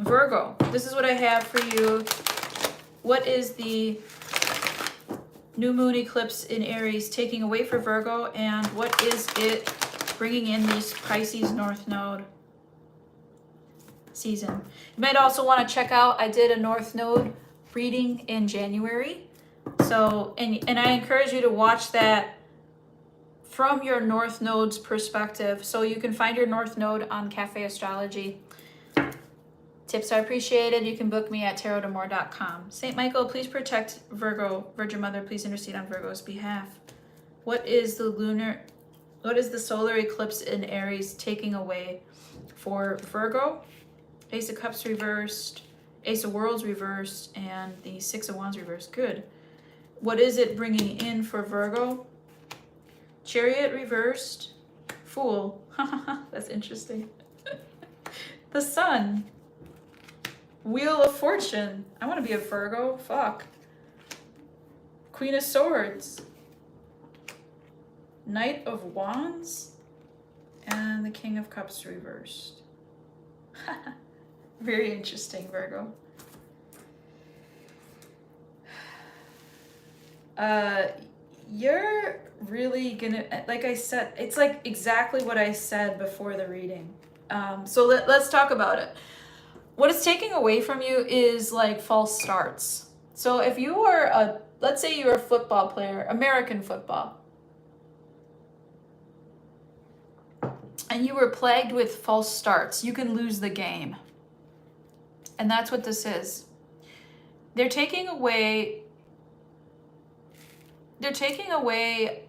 Virgo, this is what I have for you. What is the new moon eclipse in Aries taking away for Virgo, and what is it bringing in this Pisces North Node season? You might also want to check out, I did a North Node reading in January. So, and I encourage you to watch that from your North Node's perspective. So you can find your North Node on Cafe Astrology. Tips are appreciated. You can book me at tarotdamore.com. St. Michael, please protect Virgo. Virgin Mother, please intercede on Virgo's behalf. What is the solar eclipse in Aries taking away for Virgo? Ace of Cups reversed, Ace of Worlds reversed, and the Six of Wands reversed. Good. What is it bringing in for Virgo? Chariot reversed, Fool. That's interesting. The Sun. Wheel of Fortune. I want to be a Virgo. Fuck. Queen of Swords. Knight of Wands. And the King of Cups reversed. Very interesting, Virgo. You're really gonna, like I said, it's like exactly what I said before the reading. So let's talk about it. What it's taking away from you is like false starts. So if you are let's say you're a football player, American football, and you were plagued with false starts, you can lose the game. And that's what this is. They're taking away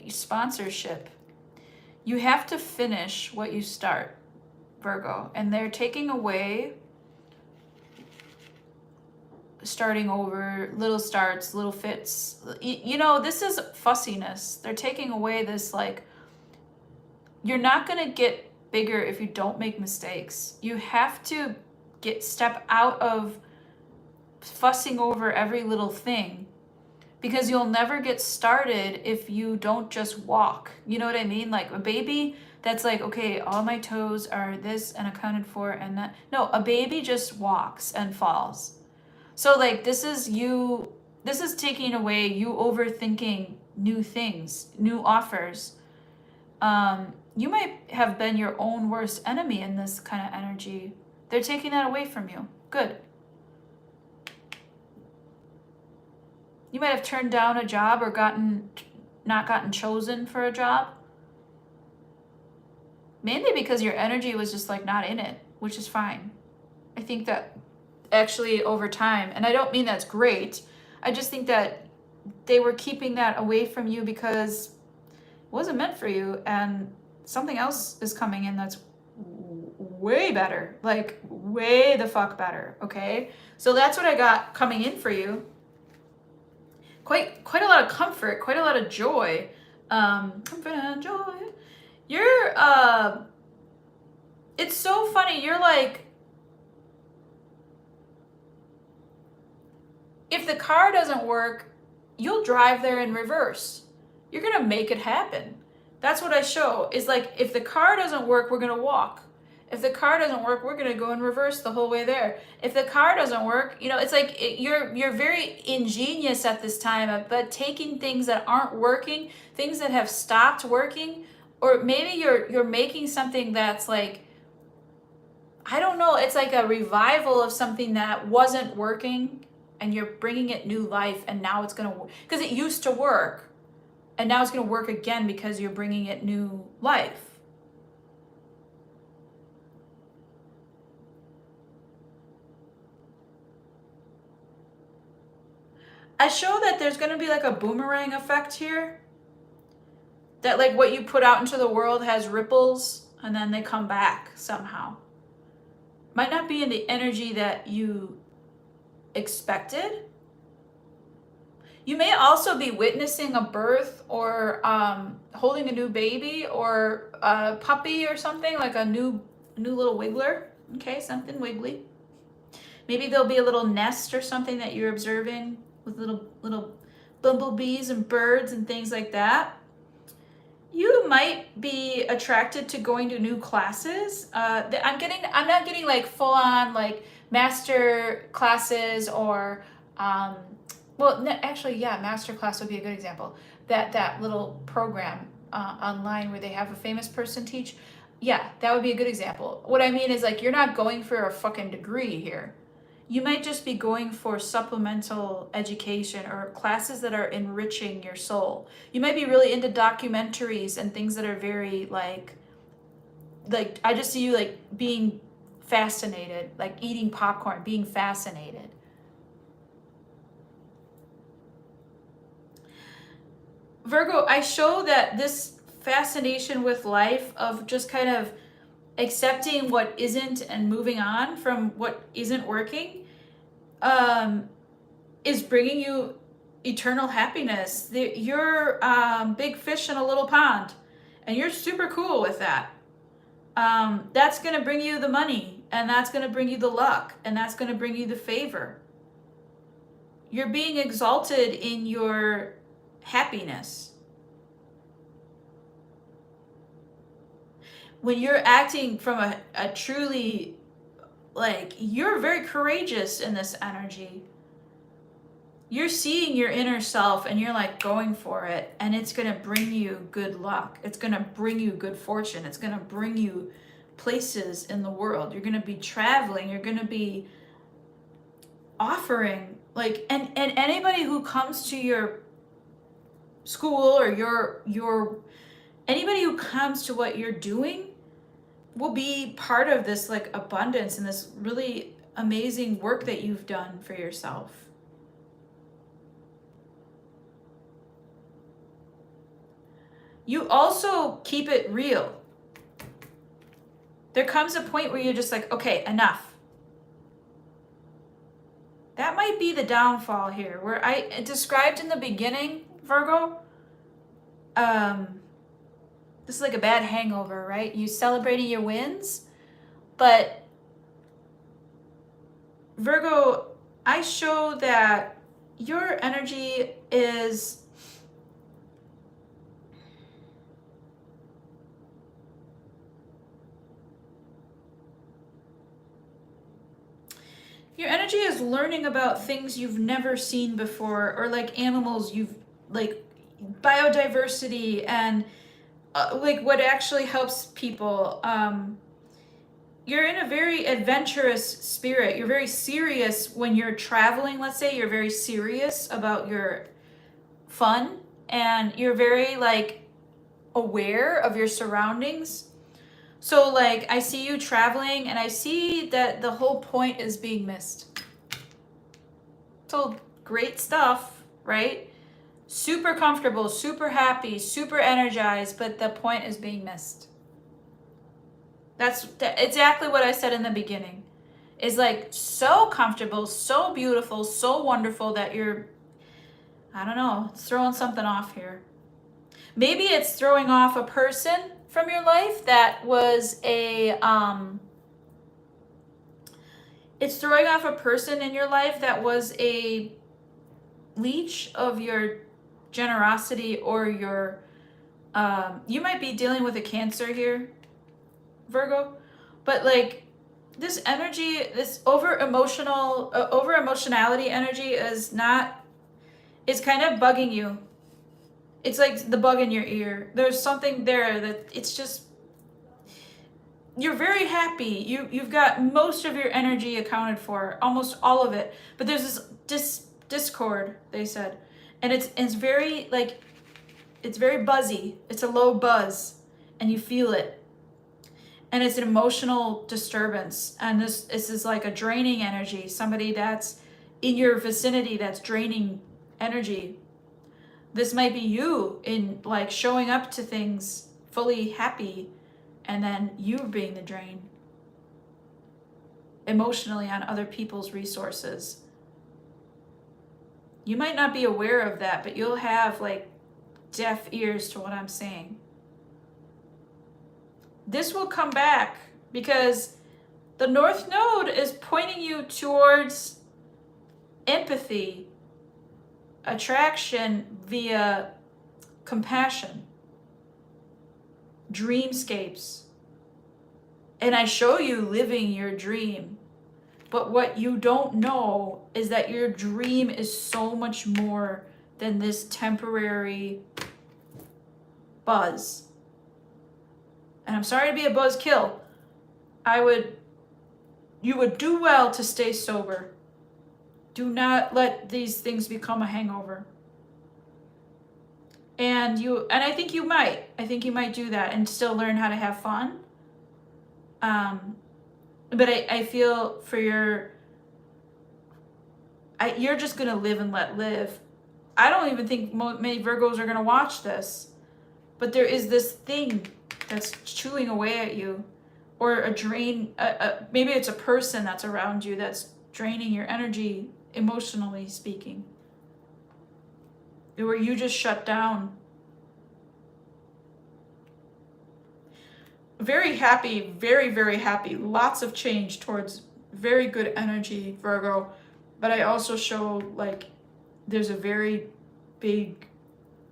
sponsorship. You have to finish what you start, Virgo. And they're taking away starting over, little starts, little fits. You know, this is fussiness. They're taking away this, like, you're not going to get bigger if you don't make mistakes. You have to step out of fussing over every little thing, because you'll never get started if you don't just walk. You know what I mean? Like a baby that's like, okay, all my toes are this and accounted for and that. No, a baby just walks and falls. So like this is taking away you overthinking new things, new offers. You might have been your own worst enemy in this kind of energy. They're taking that away from you. Good. You might have turned down a job or not gotten chosen for a job. Mainly because your energy was just like not in it, which is fine. I think that actually over time, and I don't mean that's great, I just think that they were keeping that away from you because it wasn't meant for you, and something else is coming in that's way better, like way the fuck better, okay? So that's what I got coming in for you. Quite a lot of comfort, quite a lot of joy. Comfort and joy. You're, it's so funny, you're like, if the car doesn't work, you'll drive there in reverse. You're gonna make it happen. That's what I show, is like, if the car doesn't work, we're gonna walk. If the car doesn't work, we're gonna go in reverse the whole way there. If the car doesn't work, you know, it's like you're very ingenious at this time, but taking things that aren't working, things that have stopped working, or maybe you're making something that's like, I don't know, it's like a revival of something that wasn't working, and you're bringing it new life, and now it's going to work because it used to work, and now it's going to work again because you're bringing it new life. I show that there's going to be like a boomerang effect here, that like what you put out into the world has ripples and then they come back somehow. Might not be in the energy that you expected. You may also be witnessing a birth, or holding a new baby, or a puppy, or something like a new little wiggler. Okay, something wiggly. Maybe there'll be a little nest or something that you're observing with little bumblebees and birds and things like that. You might be attracted to going to new classes. I'm not getting like full on like master classes, or actually, yeah, master class would be a good example. That little program online where they have a famous person teach. Yeah, that would be a good example. What I mean is, like, you're not going for a fucking degree here. You might just be going for supplemental education or classes that are enriching your soul. You might be really into documentaries and things that are very like I just see you like being fascinated, like eating popcorn, being fascinated. Virgo, I show that this fascination with life, of just kind of accepting what isn't and moving on from what isn't working, is bringing you eternal happiness. You're big fish in a little pond, and you're super cool with that. That's going to bring you the money, and that's going to bring you the luck, and that's going to bring you the favor. You're being exalted in your happiness. When you're acting from a truly, like, you're very courageous in this energy. You're seeing your inner self and you're like going for it, and it's going to bring you good luck. It's going to bring you good fortune. It's going to bring you places in the world. You're going to be traveling. You're going to be offering, like, and anybody who comes to your school, or your anybody who comes to what you're doing will be part of this like abundance and this really amazing work that you've done for yourself. You also keep it real. There comes a point where you're just like, okay, enough. That might be the downfall here, where I described in the beginning, Virgo, this is like a bad hangover, right? You celebrating your wins, but Virgo, I show that your energy is learning about things you've never seen before, or like animals you've, like biodiversity, and like what actually helps people. You're in a very adventurous spirit. You're very serious when you're traveling. Let's say you're very serious about your fun, and you're very like aware of your surroundings. So like I see you traveling, and I see that the whole point is being missed. So great stuff, right? Super comfortable, super happy, super energized, but the point is being missed. That's exactly what I said in the beginning. Is like so comfortable, so beautiful, so wonderful that you're, I don't know, it's throwing something off here. Maybe it's throwing off a person from your life that was it's throwing off a person in your life that was a leech of your generosity, or your you might be dealing with a Cancer here, Virgo, but like this energy, this over emotionality energy is kind of bugging you. It's like the bug in your ear. There's something there that it's just, you're very happy. You've got most of your energy accounted for, almost all of it. But there's this discord, they said. And it's very like, it's very buzzy. It's a low buzz and you feel it. And it's an emotional disturbance. And this is like a draining energy. Somebody that's in your vicinity that's draining energy. This might be you in like showing up to things fully happy and then you being the drain emotionally on other people's resources. You might not be aware of that, but you'll have like deaf ears to what I'm saying. This will come back because the North Node is pointing you towards empathy, attraction via compassion, dreamscapes. And I show you living your dream. But what you don't know is that your dream is so much more than this temporary buzz. And I'm sorry to be a buzzkill. You would do well to stay sober. Do not let these things become a hangover. And I think you might. I think you might do that and still learn how to have fun. But I feel for you're just gonna live and let live. I don't even think many Virgos are gonna watch this, but there is this thing that's chewing away at you, or a drain. Maybe it's a person that's around you that's draining your energy, emotionally speaking, where you just shut down. Very happy, very, very happy. Lots of change towards very good energy, Virgo. But I also show like there's a very big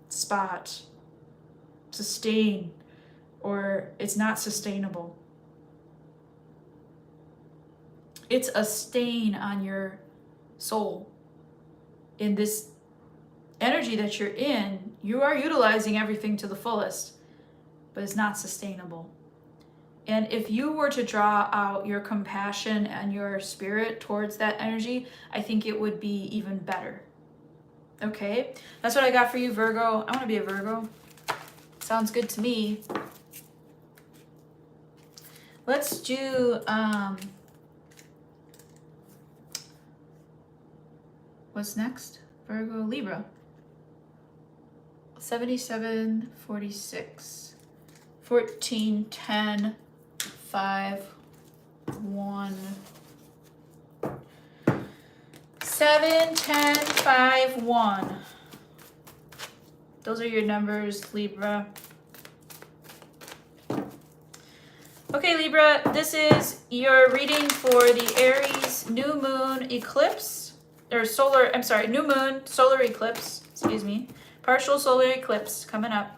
spot, sustain, or it's not sustainable. It's a stain on your soul. In this energy that you're in, you are utilizing everything to the fullest, but it's not sustainable. And if you were to draw out your compassion and your spirit towards that energy, I think it would be even better. Okay? That's what I got for you, Virgo. I want to be a Virgo. Sounds good to me. Let's do, what's next? Virgo, Libra. 77, 46, 14, 10, 5, 1, 7, 10, 5, 1. Those are your numbers, Libra. Okay, Libra, this is your reading for the Aries new moon eclipse, or new moon solar eclipse, excuse me, partial solar eclipse coming up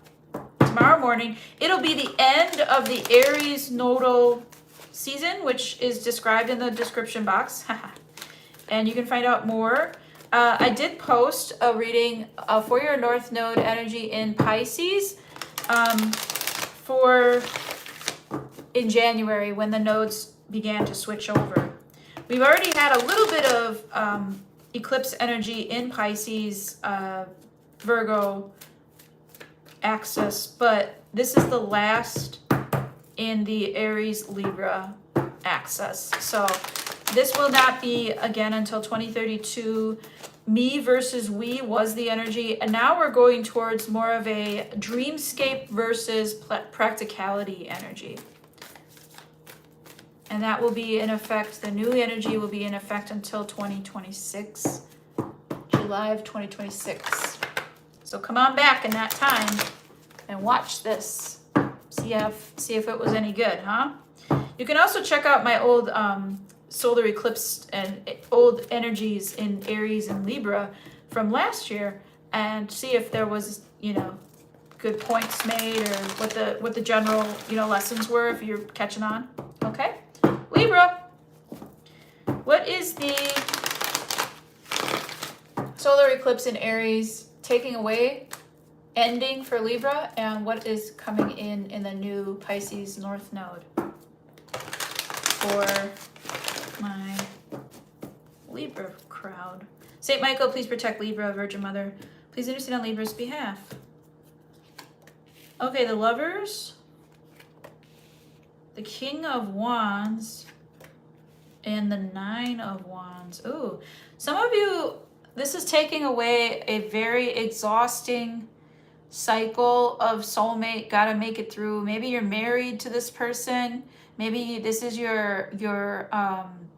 tomorrow morning. It'll be the end of the Aries nodal season, which is described in the description box. And you can find out more. I did post a reading for your North Node energy in Pisces in January when the nodes began to switch over. We've already had a little bit of eclipse energy in Pisces, Virgo axis, but this is the last in the Aries Libra axis. So this will not be again until 2032. Me versus we was the energy, and now we're going towards more of a dreamscape versus practicality energy. And that will be in effect, the new energy will be in effect until 2026, July of 2026. So come on back in that time and watch this. See if it was any good, huh? You can also check out my old solar eclipse and old energies in Aries and Libra from last year and see if there was, good points made or what the general, lessons were if you're catching on. Okay? Libra, what is the solar eclipse in Aries taking away ending for Libra and what is coming in the new Pisces North Node for my Libra crowd. Saint Michael, please protect Libra, Virgin Mother. Please intercede on Libra's behalf. Okay, the Lovers, the King of Wands, and the Nine of Wands. Ooh, some of you, this is taking away a very exhausting cycle of soulmate, gotta make it through. Maybe you're married to this person. Maybe this is your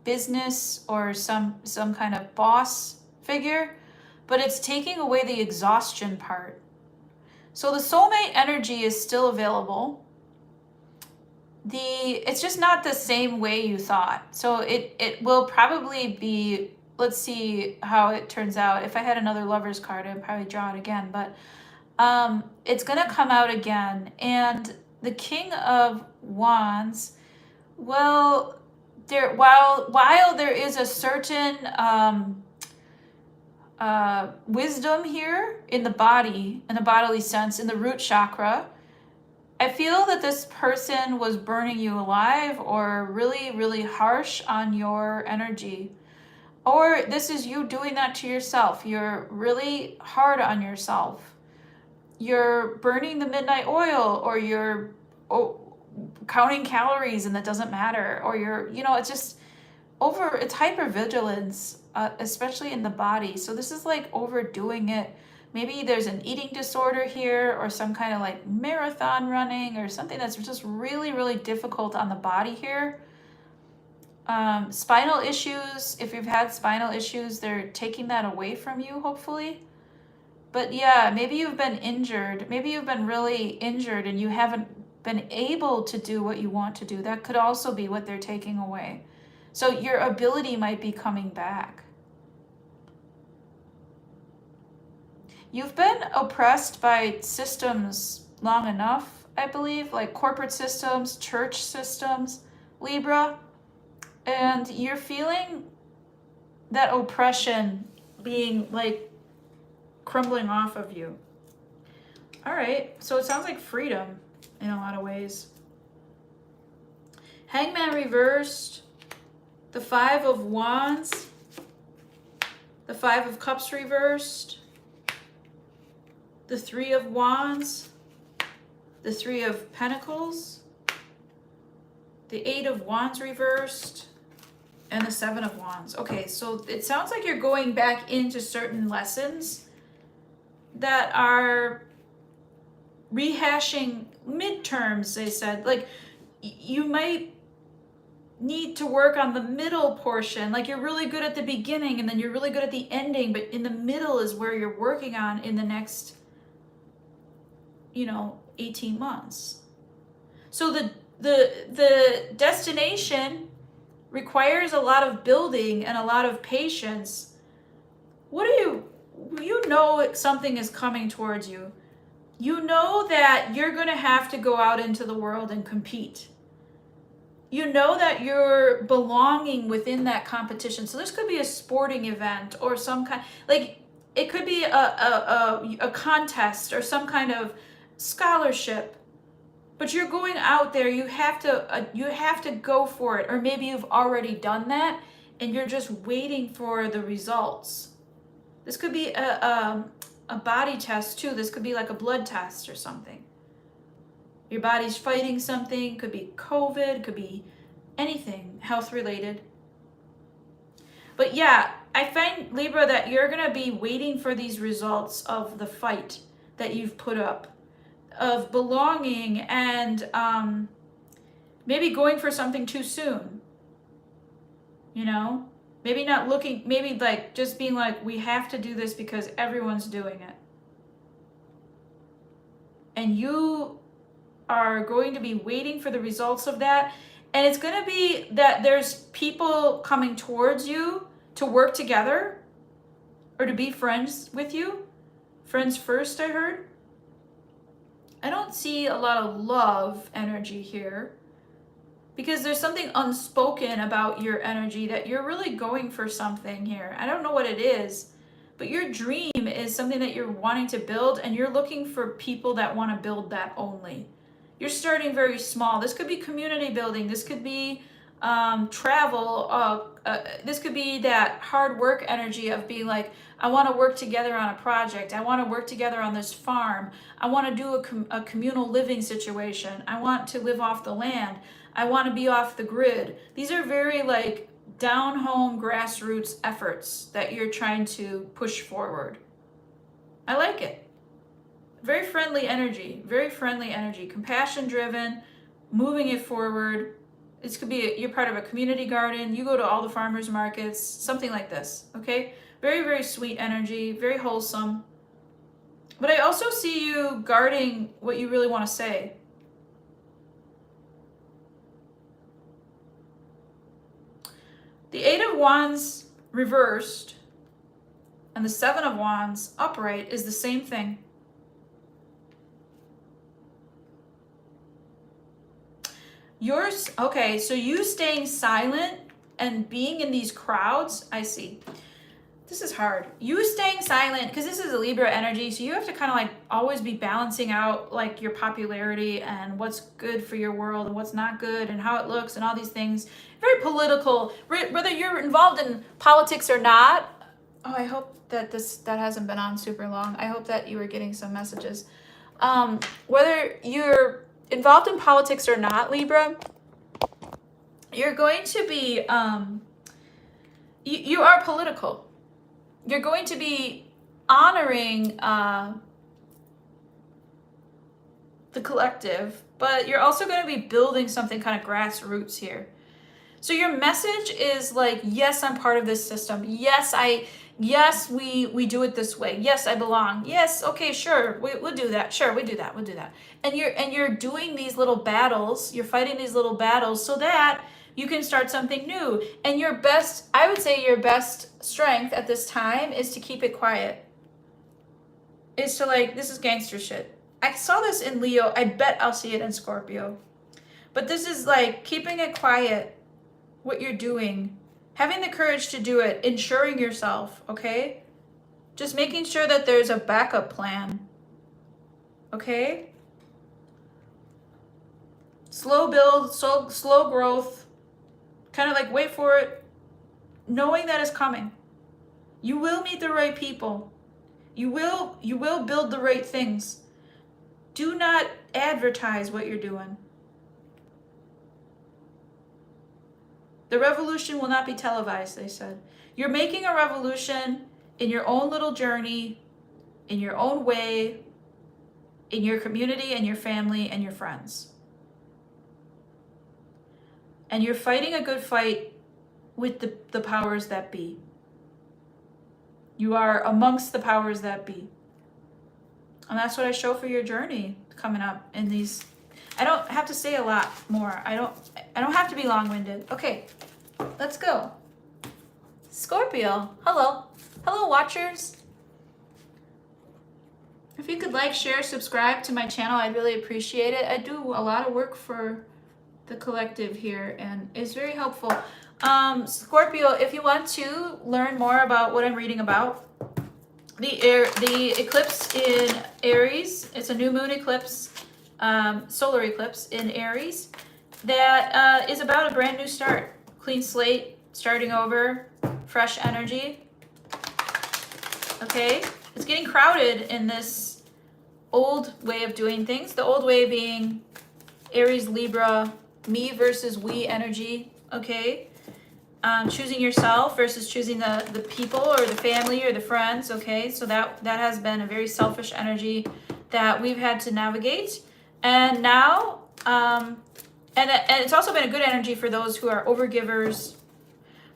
business or some kind of boss figure, but it's taking away the exhaustion part. So the soulmate energy is still available. It's just not the same way you thought. So it will probably be, let's see how it turns out. If I had another Lover's card, I'd probably draw it again, but it's gonna come out again. And the King of Wands, well, while there is a certain wisdom here in the body, in the bodily sense, in the root chakra, I feel that this person was burning you alive or really, really harsh on your energy. Or this is you doing that to yourself. You're really hard on yourself. You're burning the midnight oil, or you're counting calories and that doesn't matter. Or you're, it's just it's hypervigilance, especially in the body. So this is like overdoing it. Maybe there's an eating disorder here, or some kind of like marathon running, or something that's just really, really difficult on the body here. Spinal issues, if you've had spinal issues, they're taking that away from you, hopefully. But yeah, maybe you've been injured. Maybe you've been really injured and you haven't been able to do what you want to do. That could also be what they're taking away. So your ability might be coming back. You've been oppressed by systems long enough, I believe, like corporate systems, church systems, Libra, and you're feeling that oppression being like crumbling off of you. All right, so it sounds like freedom in a lot of ways. Hangman reversed, the Five of Wands, the Five of Cups reversed, the Three of Wands, the Three of Pentacles, the Eight of Wands reversed, and the Seven of Wands. Okay, so it sounds like you're going back into certain lessons that are rehashing midterms, they said. Like, you might need to work on the middle portion. Like, you're really good at the beginning and then you're really good at the ending, but in the middle is where you're working on in the next 18 months. So the destination requires a lot of building and a lot of patience. What do you know something is coming towards you? You know that you're going to have to go out into the world and compete. You know that you're belonging within that competition. So this could be a sporting event or some kind, like it could be a contest or some kind of scholarship. But you're going out there, you have to go for it. Or maybe you've already done that and you're just waiting for the results. This could be a body test too. This could be like a blood test or something. Your body's fighting something. Could be COVID, could be anything health related. But yeah, I find, Libra, that you're going to be waiting for these results of the fight that you've put up, of belonging, and maybe going for something too soon. Maybe not looking, maybe like just being like, we have to do this because everyone's doing it. And you are going to be waiting for the results of that. And it's going to be that there's people coming towards you to work together or to be friends with you. Friends first, I heard. I don't see a lot of love energy here, because there's something unspoken about your energy that you're really going for something here. I don't know what it is, but your dream is something that you're wanting to build, and you're looking for people that want to build that only. You're starting very small. This could be community building. This could be travel. This could be that hard work energy of being like, I want to work together on a project. I want to work together on this farm. I want to do a communal living situation. I want to live off the land. I want to be off the grid. These are very like down home grassroots efforts that you're trying to push forward. I like it. Very friendly energy, compassion driven, moving it forward. This could be, you're part of a community garden, you go to all the farmers markets, something like this, okay? Very, very sweet energy, very wholesome. But I also see you guarding what you really want to say. The Eight of Wands reversed and the Seven of Wands upright is the same thing. Yours, okay, so you staying silent and being in these crowds, I see. This is hard. You staying silent, because this is a Libra energy, so you have to kind of like always be balancing out like your popularity and what's good for your world and what's not good and how it looks and all these things. Very political, whether you're involved in politics or not. Oh, I hope that that hasn't been on super long. I hope that you were getting some messages. Whether you're involved in politics or not, Libra, you're going to be, you are political. You're going to be honoring the collective, but you're also going to be building something kind of grassroots here. So your message is like, yes, I'm part of this system. Yes, we do it this way. Yes, I belong. Yes, okay, sure, we'll do that. Sure, we do that. We'll do that. And you're doing these little battles. You're fighting these little battles so that you can start something new. And your best, I would say your best strength at this time is to keep it quiet. Is to like, this is gangster shit. I saw this in Leo. I bet I'll see it in Scorpio. But this is like keeping it quiet, what you're doing. Having the courage to do it, ensuring yourself, okay? Just making sure that there's a backup plan, okay? Slow build, slow growth, kind of like wait for it, knowing that it's coming. You will meet the right people. You will build the right things. Do not advertise what you're doing. The revolution will not be televised, they said. You're making a revolution in your own little journey, in your own way, in your community and your family and your friends. And you're fighting a good fight with the powers that be. You are amongst the powers that be. And that's what I show for your journey coming up in these. I don't have to say a lot more. I don't have to be long-winded. Okay, let's go. Scorpio, hello. Hello, watchers. If you could like, share, subscribe to my channel, I'd really appreciate it. I do a lot of work for the collective here, and it's very helpful. Scorpio, if you want to learn more about what I'm reading about, the eclipse in Aries, it's a new moon eclipse, solar eclipse in Aries, that is about a brand new start. Clean slate, starting over, fresh energy. Okay, it's getting crowded in this old way of doing things. The old way being Aries Libra, me versus we energy, okay? Choosing yourself versus choosing the people or the family or the friends, okay? So that has been a very selfish energy that we've had to navigate. And now, and it's also been a good energy for those who are overgivers.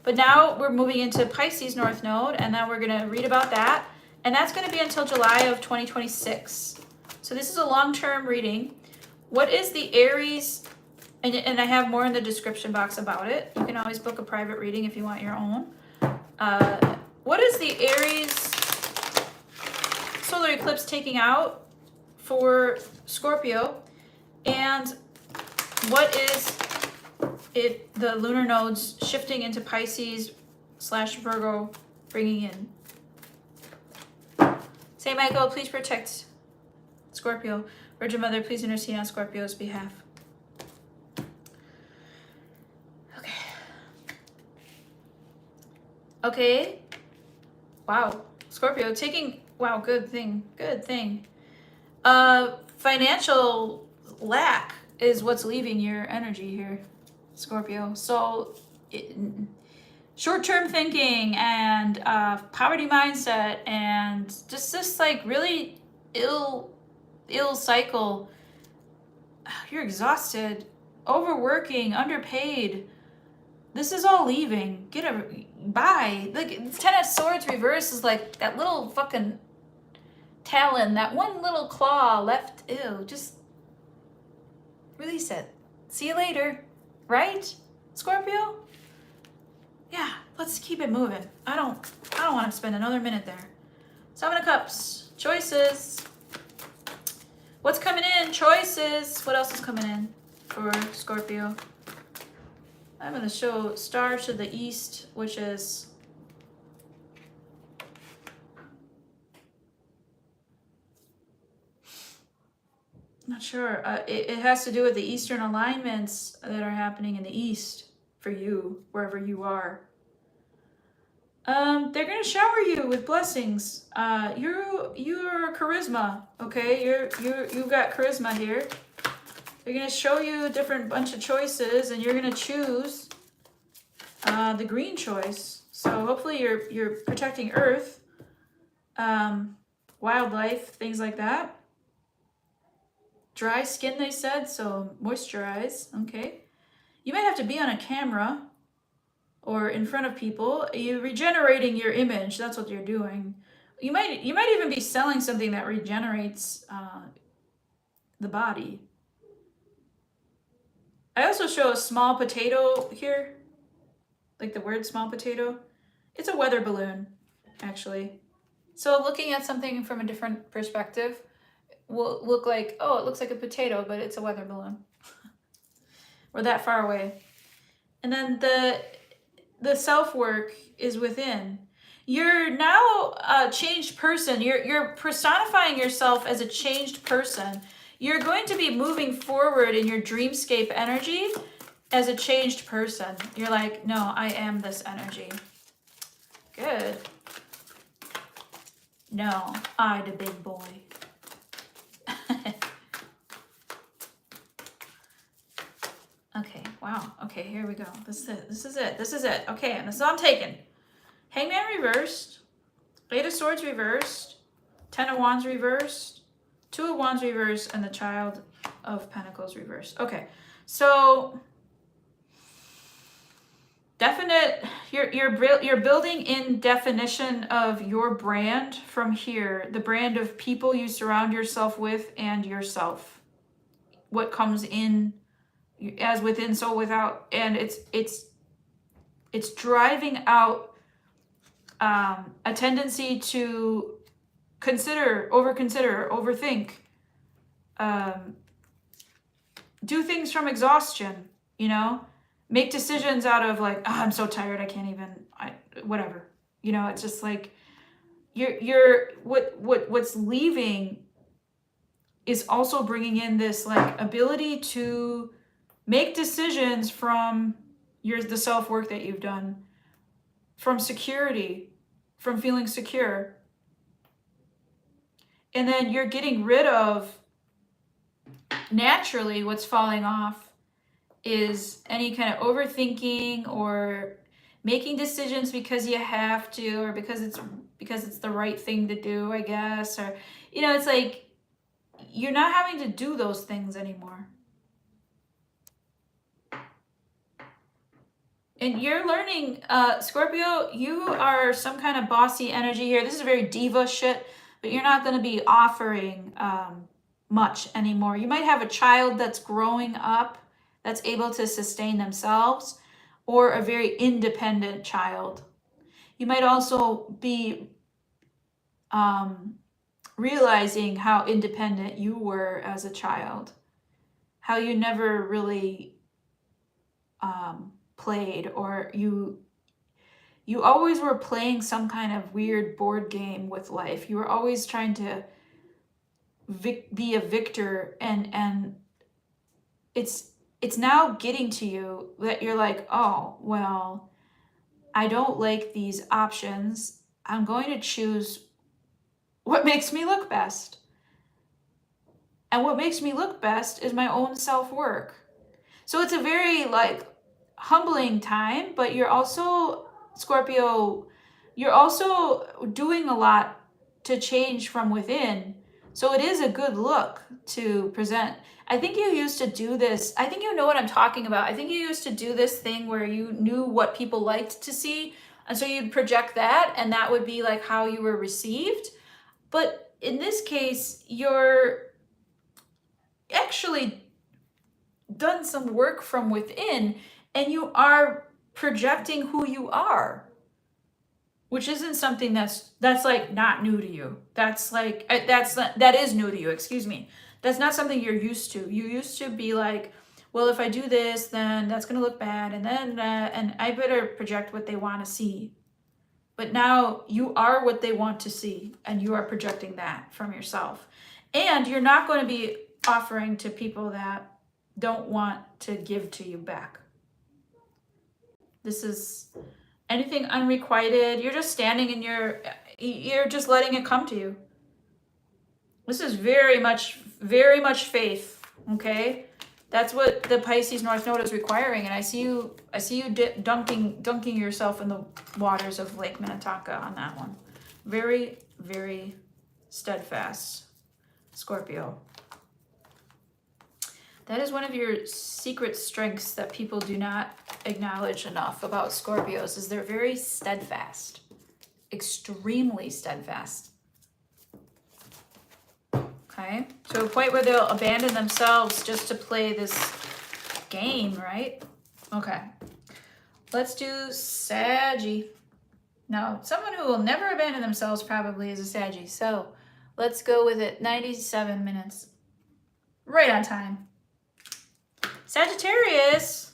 But now we're moving into Pisces North Node, and then we're going to read about that. And that's going to be until July of 2026. So this is a long-term reading. What is the Aries? And I have more in the description box about it. You can always book a private reading if you want your own. What is the Aries solar eclipse taking out for Scorpio? And what is it, the lunar nodes shifting into Pisces / Virgo, bringing in? Saint Michael, please protect Scorpio. Virgin Mother, please intercede on Scorpio's behalf. Okay. Okay. Wow. Scorpio taking, wow, good thing. Good thing. Financial lack is what's leaving your energy here, Scorpio. So short-term thinking and poverty mindset and just this like really ill cycle. You're exhausted, overworking, underpaid. This is all leaving. Get a bye. Like Ten of Swords reverse is like that little fucking talon, that one little claw left. Ew, just release it. See you later. Right, Scorpio? Yeah, let's keep it moving. I don't want to spend another minute there. Seven of Cups. Choices. What's coming in? Choices. What else is coming in for Scorpio? I'm going to show Star to the East, which is not sure. It has to do with the Eastern alignments that are happening in the East for you, wherever you are. They're gonna shower you with blessings. You're charisma, okay? You've got charisma here. They're gonna show you a different bunch of choices, and you're gonna choose the green choice. So hopefully you're protecting Earth, wildlife, things like that. Dry skin, they said, so moisturize. Okay. You might have to be on a camera or in front of people. You're regenerating your image. That's what you're doing. You might even be selling something that regenerates the body. I also show a small potato here, like the word small potato. It's a weather balloon, actually. So looking at something from a different perspective will look like, oh, it looks like a potato, but it's a weather balloon. We're that far away. And then the self-work is within. You're now a changed person. You're personifying yourself as a changed person. You're going to be moving forward in your dreamscape energy as a changed person. You're like, no, I am this energy. Good. No, I the big boy. Okay, wow. Okay, here we go. This is it. This is it. This is it. Okay, and this is all I'm taking. Hangman reversed. Eight of Swords reversed. Ten of Wands reversed. Two of Wands reversed. And the Child of Pentacles reversed. Okay, so definite. You're building in definition of your brand from here. The brand of people you surround yourself with and yourself. What comes in as within, so without, and it's driving out a tendency to overthink, do things from exhaustion, you know, make decisions out of like, oh, I'm so tired, I can't even, whatever, you know. It's just like what's leaving is also bringing in this like ability to make decisions from the self-work that you've done, from security, from feeling secure. And then you're getting rid of, naturally, what's falling off is any kind of overthinking or making decisions because you have to, or because it's the right thing to do, I guess. Or, you know, it's like you're not having to do those things anymore. And you're learning, Scorpio, you are some kind of bossy energy here. This is very diva shit, but you're not going to be offering much anymore. You might have a child that's growing up, that's able to sustain themselves, or a very independent child. You might also be realizing how independent you were as a child, how you never really played, or you You always were playing some kind of weird board game with life. You were always trying to be a victor, and it's now getting to you that you're like, oh, well, I don't like these options. I'm going to choose what makes me look best. And what makes me look best is my own self-work. So it's a very like humbling time, but you're also, Scorpio, you're also doing a lot to change from within. So it is a good look to present. I think you used to do this. I think you know what I'm talking about. I think you used to do this thing where you knew what people liked to see. And so you'd project that, and that would be like how you were received. But in this case, you're actually done some work from within, and you are projecting who you are, which isn't something that's like not new to you. That's like that is new to you, excuse me. That's not something you're used to. You used to be like, well, if I do this, then that's going to look bad, and then and I better project what they want to see. But now you are what they want to see, and you are projecting that from yourself. And you're not going to be offering to people that don't want to give to you back. This is anything unrequited. You're just standing in you're just letting it come to you. This is very much faith, okay? That's what the Pisces North Node is requiring, and I see you dunking yourself in the waters of Lake Minnetonka on that one. Very, very steadfast, Scorpio. That is one of your secret strengths that people do not acknowledge enough about Scorpios, is they're very steadfast, extremely steadfast. Okay, to a point where they'll abandon themselves just to play this game, right? Okay, let's do Saggy. Now, someone who will never abandon themselves probably is a Saggy. So let's go with it. 97 minutes. Right on time. Sagittarius,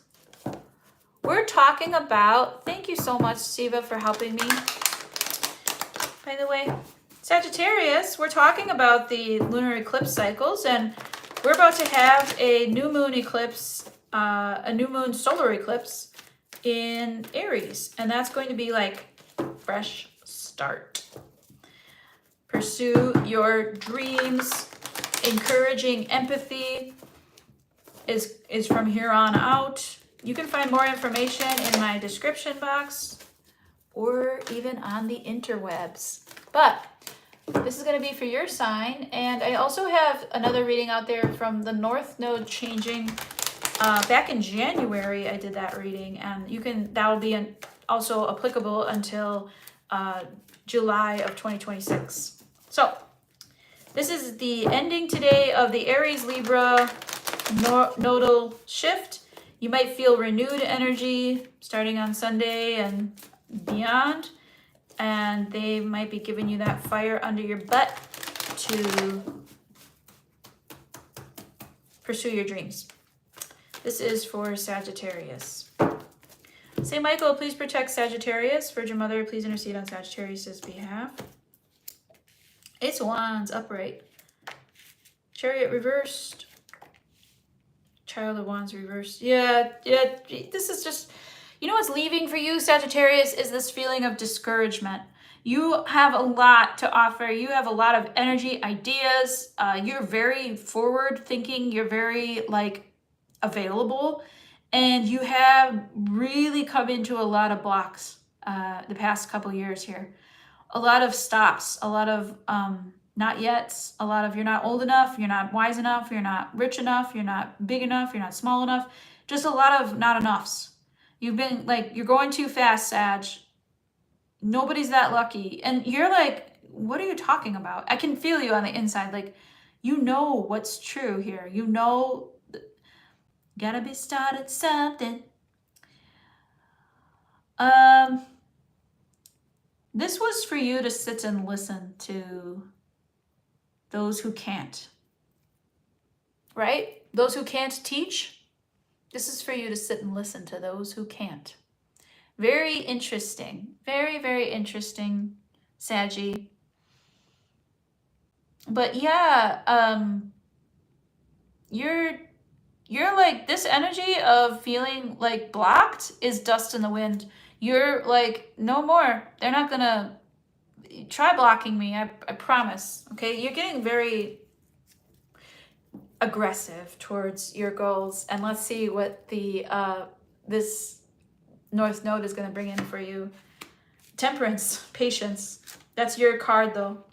we're talking about, thank you so much, Siva, for helping me. By the way, Sagittarius, we're talking about the lunar eclipse cycles, and we're about to have a new moon eclipse, a new moon solar eclipse in Aries, and that's going to be like fresh start. Pursue your dreams. Encouraging empathy is from here on out. You can find more information in my description box or even on the interwebs. But this is going to be for your sign, and I also have another reading out there from the North Node changing. Back in January, I did that reading, and that will be also applicable until July of 2026. So this is the ending today of the Aries Libra nodal shift. You might feel renewed energy starting on Sunday and beyond. And they might be giving you that fire under your butt to pursue your dreams. This is for Sagittarius. Saint Michael, please protect Sagittarius. Virgin Mother, please intercede on Sagittarius' behalf. Ace of Wands, upright. Chariot reversed. Child of Wands reversed. Yeah, this is just... You know what's leaving for you, Sagittarius, is this feeling of discouragement. You have a lot to offer. You have a lot of energy, ideas. You're very forward thinking. You're very available. And you have really come into a lot of blocks the past couple years here. A lot of stops, a lot of not yets, a lot of you're not old enough, you're not wise enough, you're not rich enough, you're not big enough, you're not small enough. Just a lot of not enoughs. You've been you're going too fast, Sag. Nobody's that lucky. And you're like, what are you talking about? I can feel you on the inside. You know what's true here. You know, gotta be started something. This was for you to sit and listen to those who can't. Right? Those who can't teach. This is for you to sit and listen to those who can't. Very interesting. Very, very interesting, Saggy. But yeah, you're like, this energy of feeling like blocked is dust in the wind. You're like, no more. They're not gonna try blocking me. I promise. Okay, you're getting very aggressive towards your goals, and let's see what the this North Node is going to bring in for you. Temperance, patience. That's your card though.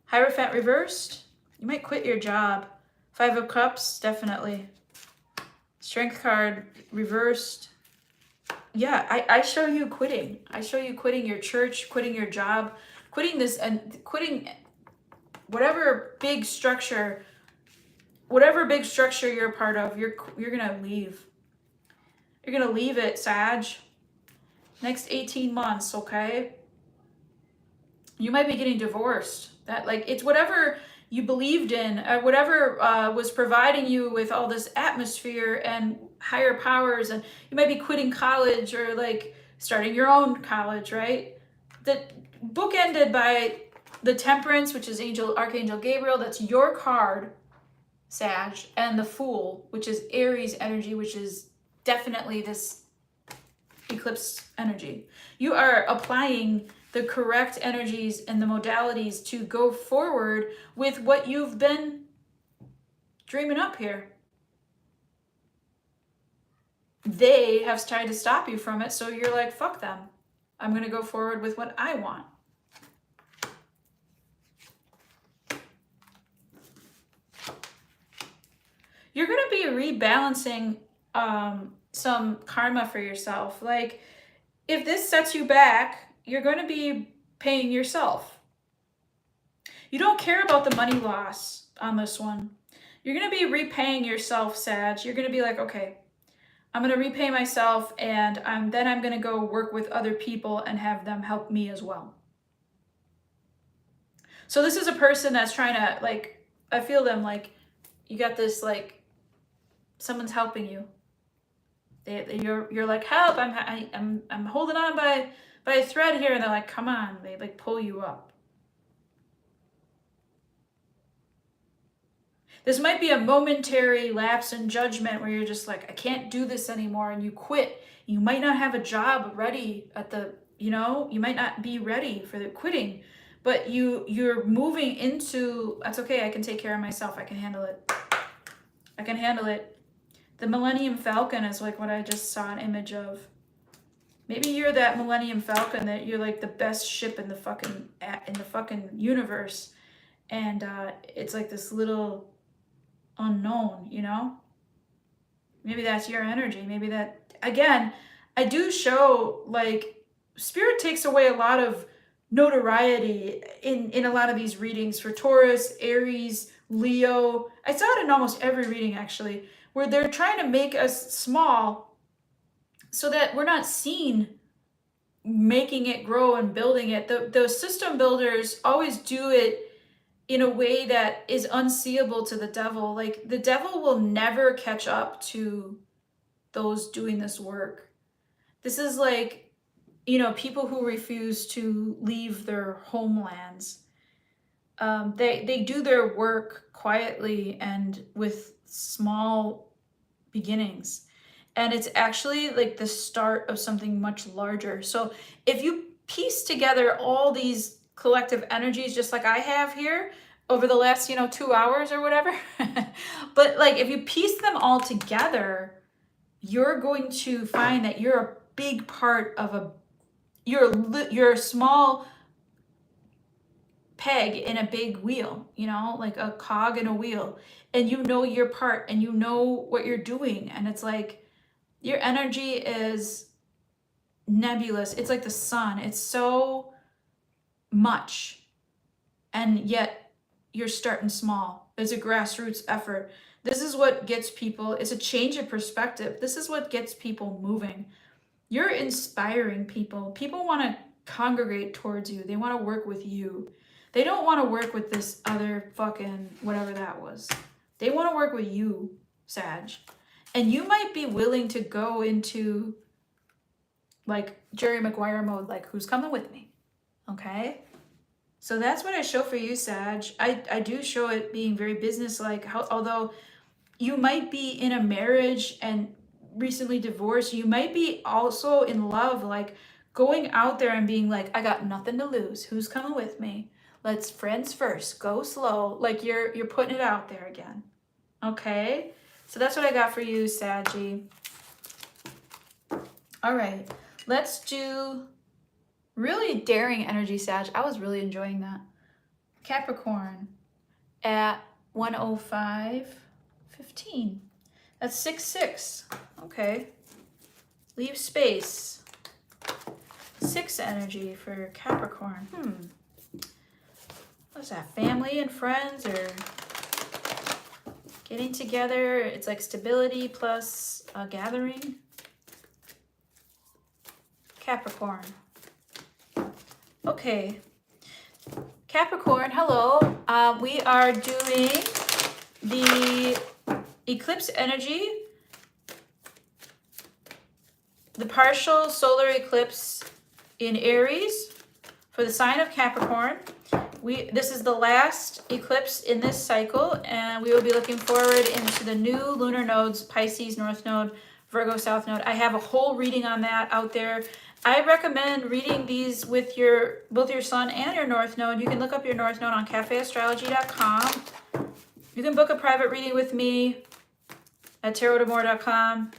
Hierophant reversed. You might quit your job. Five of Cups, definitely. Strength card reversed. Yeah, I show you quitting. I show you quitting your church, quitting your job, quitting this, and quitting whatever big structure you're a part of. You're gonna leave. You're gonna leave it, Sag. Next 18 months, okay? You might be getting divorced. That, like, it's whatever you believed in, whatever was providing you with all this atmosphere and higher powers, and you might be quitting college or like starting your own college, right? The book ended by the Temperance, which is Archangel Gabriel. That's your card, Sag, and the Fool, which is Aries energy, which is definitely this eclipse energy. You are applying the correct energies and the modalities to go forward with what you've been dreaming up here. They have tried to stop you from it, so you're like, fuck them. I'm going to go forward with what I want. You're going to be rebalancing some karma for yourself. Like, if this sets you back, you're going to be paying yourself. You don't care about the money loss on this one. You're going to be repaying yourself, Sag. You're going to be like, okay, I'm going to repay myself, and then I'm going to go work with other people and have them help me as well. So this is a person that's trying to, like, I feel them, like, you got this, like, someone's helping you. You're like, help! I'm holding on by a thread here, and they're like, come on! They like pull you up. This might be a momentary lapse in judgment where you're just like, I can't do this anymore, and you quit. You might not have a job ready at the, you might not be ready for the quitting, but you're moving into, that's okay. I can take care of myself. I can handle it. I can handle it. The Millennium Falcon is like what I just saw an image of. Maybe you're that Millennium Falcon, that you're like the best ship in the fucking universe, and it's like this little unknown, Maybe that's your energy. Maybe that, again, I do show, like, Spirit takes away a lot of notoriety in a lot of these readings for Taurus, Aries, Leo. I saw it in almost every reading, actually, where they're trying to make us small so that we're not seen making it grow and building it. The system builders always do it in a way that is unseeable to the devil. Like, the devil will never catch up to those doing this work. This is like, people who refuse to leave their homelands. They do their work quietly and with small beginnings, and it's actually like the start of something much larger. So if you piece together all these collective energies, just like I have here over the last 2 hours or whatever, but like, if you piece them all together, you're going to find that you're a big part of you're a small peg in a big wheel, like a cog in a wheel, and your part, and what you're doing, and it's like your energy is nebulous. It's like the sun. It's so much, and yet you're starting small. It's a grassroots effort. This is what gets people, it's a change of perspective. This is what gets people moving. You're inspiring people. People want to congregate towards you. They want to work with you. They don't want to work with this other fucking whatever that was. They want to work with you, Sag. And you might be willing to go into like Jerry Maguire mode, like who's coming with me? Okay. So that's what I show for you, Sag. I do show it being very business-like, although you might be in a marriage and recently divorced. You might be also in love, like going out there and being like, I got nothing to lose. Who's coming with me? Let's friends first. Go slow. Like you're putting it out there again. Okay? So that's what I got for you, Saggy. All right. Let's do really daring energy, Sag. I was really enjoying that. Capricorn at 105.15. That's 6-6. Okay. Leave space. 6 energy for Capricorn. What's that? Family and friends or getting together? It's like stability plus a gathering. Capricorn. Okay. Capricorn, hello. We are doing the eclipse energy, the partial solar eclipse in Aries for the sign of Capricorn. This is the last eclipse in this cycle, and we will be looking forward into the new lunar nodes, Pisces North Node, Virgo South Node. I have a whole reading on that out there. I recommend reading these with both your sun and your North Node. You can look up your North Node on cafeastrology.com. You can book a private reading with me at tarotdamore.com.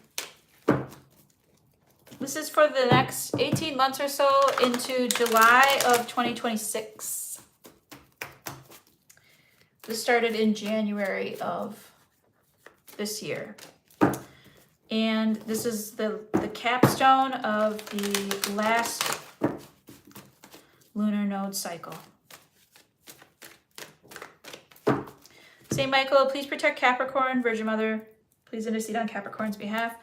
This is for the next 18 months or so into July of 2026. This started in January of this year. And this is the capstone of the last lunar node cycle. Saint Michael, please protect Capricorn. Virgin Mother, please intercede on Capricorn's behalf.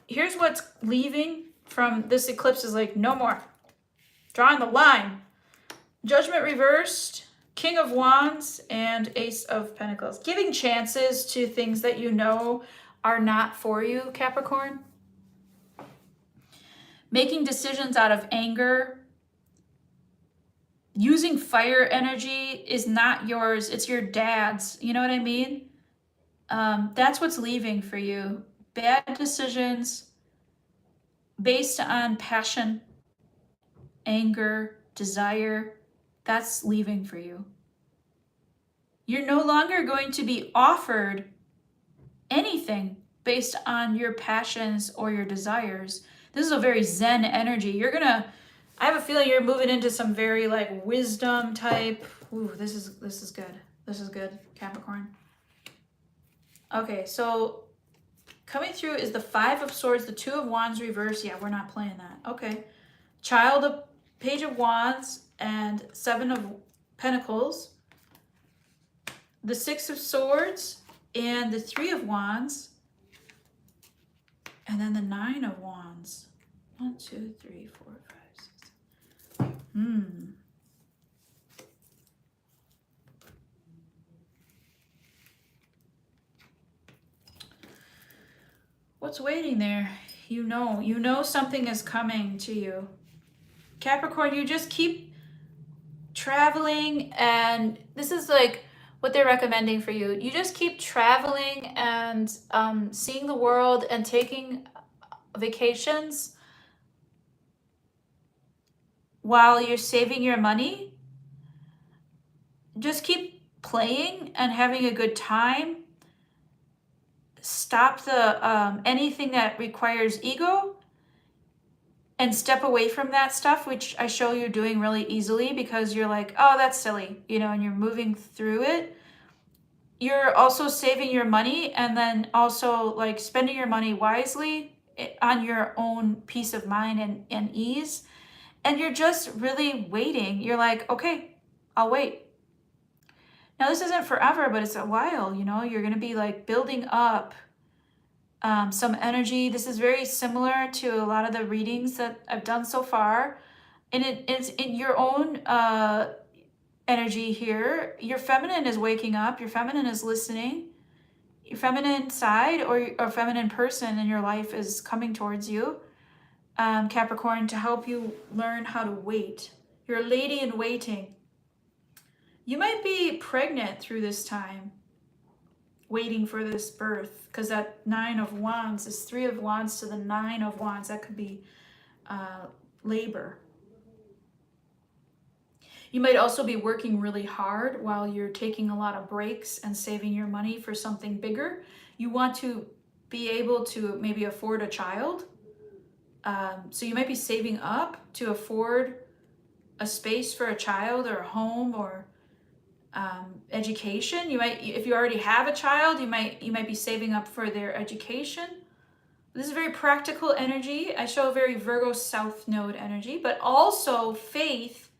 Here's what's leaving from this eclipse is like, no more. Drawing the line. Judgment reversed, King of Wands, and Ace of Pentacles. Giving chances to things that you know are not for you, Capricorn. Making decisions out of anger. Using fire energy is not yours, it's your dad's. You know what I mean? That's what's leaving for you. Bad decisions based on passion, anger, desire. That's leaving for you. You're no longer going to be offered anything based on your passions or your desires. This is a very Zen energy. I have a feeling you're moving into some very like wisdom type. Ooh, this is good. This is good, Capricorn. Okay, so coming through is the 5 of Swords, the 2 of Wands reverse. Yeah, we're not playing that. Okay. Child of Page of Wands and 7 of Pentacles. The 6 of Swords and the 3 of Wands. And then the 9 of Wands. 1, 2, 3, 4, 5, 6. What's waiting there? You know something is coming to you. Capricorn, you just keep traveling, and this is like what they're recommending for you. You just keep traveling and seeing the world and taking vacations while you're saving your money. Just keep playing and having a good time. Stop the anything that requires ego and step away from that stuff, which I show you doing really easily because you're like, oh, that's silly, and you're moving through it. You're also saving your money and then also like spending your money wisely on your own peace of mind and ease. And you're just really waiting. You're like, okay, I'll wait. Now, this isn't forever, but it's a while, You're going to be like building up some energy. This is very similar to a lot of the readings that I've done so far. And it's in your own energy here. Your feminine is waking up. Your feminine is listening. Your feminine side or feminine person in your life is coming towards you. Capricorn, to help you learn how to wait. You're a lady in waiting. You might be pregnant through this time, waiting for this birth, because that 9 of Wands is 3 of Wands to the 9 of Wands. That could be labor. You might also be working really hard while you're taking a lot of breaks and saving your money for something bigger. You want to be able to maybe afford a child. So you might be saving up to afford a space for a child or a home or education. You might, if you already have a child, you might be saving up for their education. This is very practical energy. I show a very Virgo South Node energy, but also faith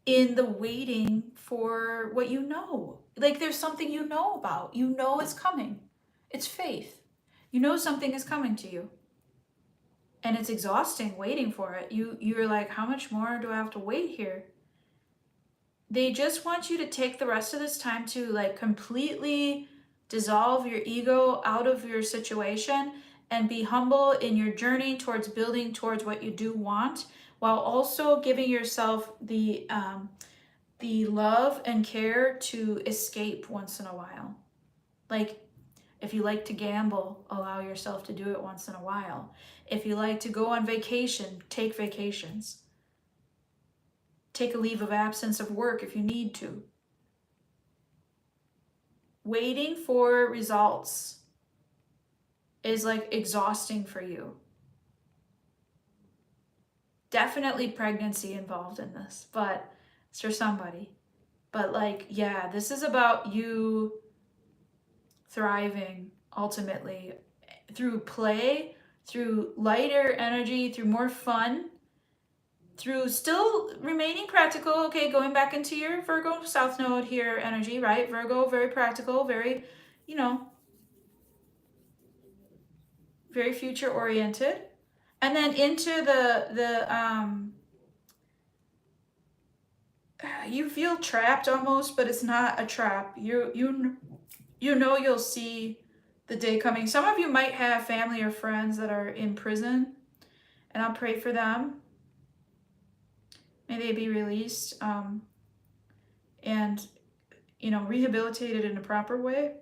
in the waiting for what you know. Like there's something you know about. You know it's coming. It's faith. You know something is coming to you. And it's exhausting waiting for it. You're like, how much more do I have to wait here? They just want you to take the rest of this time to like completely dissolve your ego out of your situation and be humble in your journey towards building towards what you do want, while also giving yourself the love and care to escape once in a while. Like if you like to gamble, allow yourself to do it once in a while. If you like to go on vacation, take vacations. Take a leave of absence of work if you need to. Waiting for results is like exhausting for you. Definitely pregnancy involved in this, but it's for somebody. But like, yeah, this is about you thriving ultimately through play, through lighter energy, through more fun, through still remaining practical. Okay, going back into your Virgo South Node here energy, right? Virgo, very practical, very, you know, very future oriented. And then into you feel trapped almost, but it's not a trap. You know you'll see the day coming. Some of you might have family or friends that are in prison, and I'll pray for them. May they be released and, you know, rehabilitated in a proper way.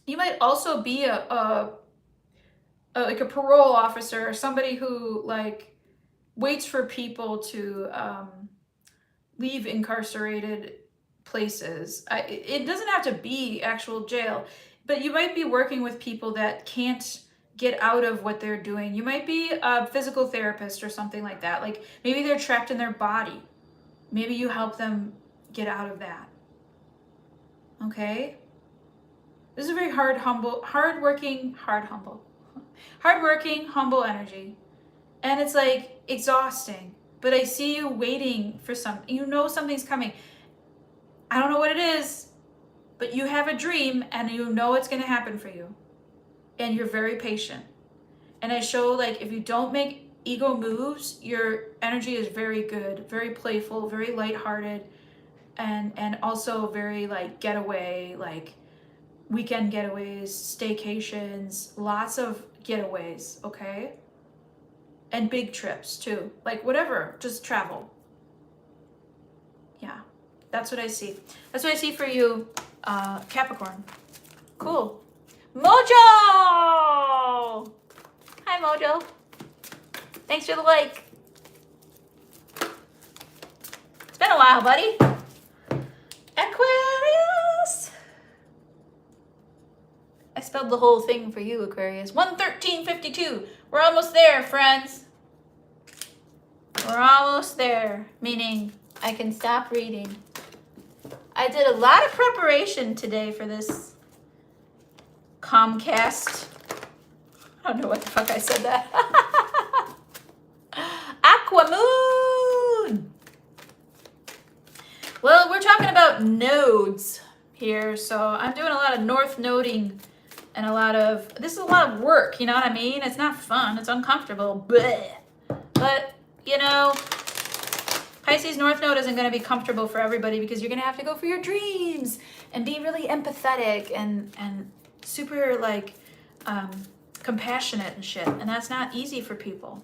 You might also be like a parole officer or somebody who like waits for people to leave incarcerated places. It doesn't have to be actual jail, but you might be working with people that can't get out of what they're doing. You might be a physical therapist or something like that. Like maybe they're trapped in their body. Maybe you help them get out of that. Okay? This is a very hardworking, humble energy. And it's like exhausting, but I see you waiting for something. You know something's coming. I don't know what it is, but you have a dream and you know it's going to happen for you. And you're very patient. And I show like if you don't make ego moves, your energy is very good, very playful, very lighthearted, and also very like getaway, like weekend getaways, staycations, lots of getaways, okay? And big trips too, like whatever, just travel. Yeah, that's what I see. That's what I see for you, Capricorn. Cool. Mojo! Hi, Mojo. Thanks for the like. It's been a while, buddy. Aquarius. I spelled the whole thing for you, Aquarius. 11352. We're almost there, friends. We're almost there, meaning I can stop reading. I did a lot of preparation today for this Comcast. I don't know what the fuck I said that. Aquamoon. Well, we're talking about nodes here, so I'm doing a lot of north noding and this is a lot of work, you know what I mean? It's not fun, it's uncomfortable, bleh. But, you know, Pisces North Node isn't going to be comfortable for everybody because you're going to have to go for your dreams and be really empathetic and super like compassionate and shit, and that's not easy for people.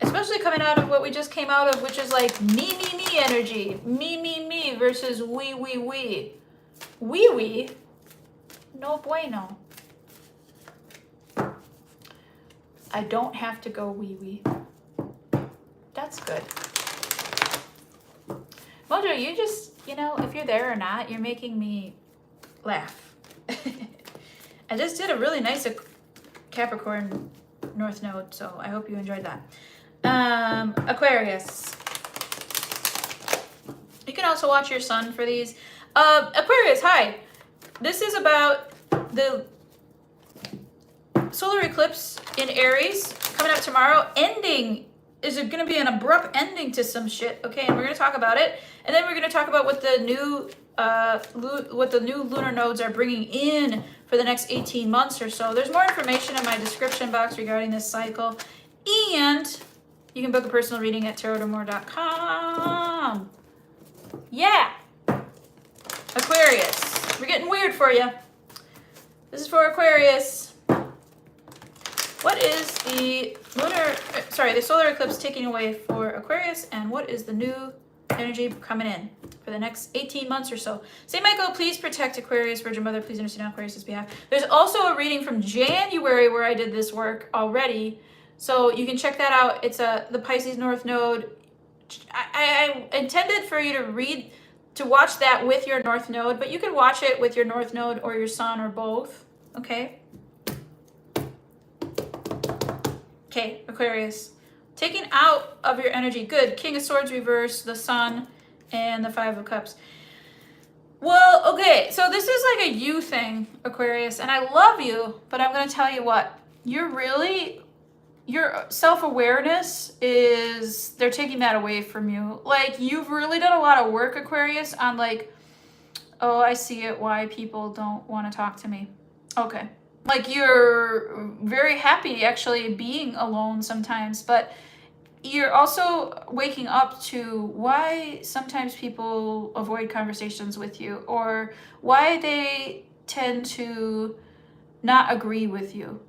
Especially coming out of what we just came out of, which is like me energy. Me versus we. We. No bueno. I don't have to go we. That's good. Mojo, you just, if you're there or not, you're making me laugh. I just did a really nice Capricorn North Node, so I hope you enjoyed that. Aquarius. You can also watch your sun for these. Aquarius, hi. This is about the solar eclipse in Aries coming up tomorrow. Is it going to be an abrupt ending to some shit? Okay, and we're going to talk about it. And then we're going to talk about what the new lunar nodes are bringing in for the next 18 months or so. There's more information in my description box regarding this cycle. And you can book a personal reading at tarotamore.com. Yeah. Aquarius. We're getting weird for you. This is for Aquarius. What is the solar eclipse taking away for Aquarius, and what is the new energy coming in for the next 18 months or so? Saint Michael, please protect Aquarius. Virgin Mother, please intercede on Aquarius' behalf. There's also a reading from January where I did this work already, so you can check that out. It's the Pisces North Node. I intended for you to watch that with your North Node, but you can watch it with your North Node or your Sun or both. Okay. Okay, Aquarius. Taking out of your energy. Good. King of Swords reverse, the Sun, and the Five of Cups. Well, okay, so this is like a you thing, Aquarius, and I love you, but I'm going to tell you what. Your self-awareness they're taking that away from you. Like, you've really done a lot of work, Aquarius, on like, oh, I see it, why people don't want to talk to me. Okay. Like, you're very happy actually being alone sometimes, but you're also waking up to why sometimes people avoid conversations with you, or why they tend to not agree with you.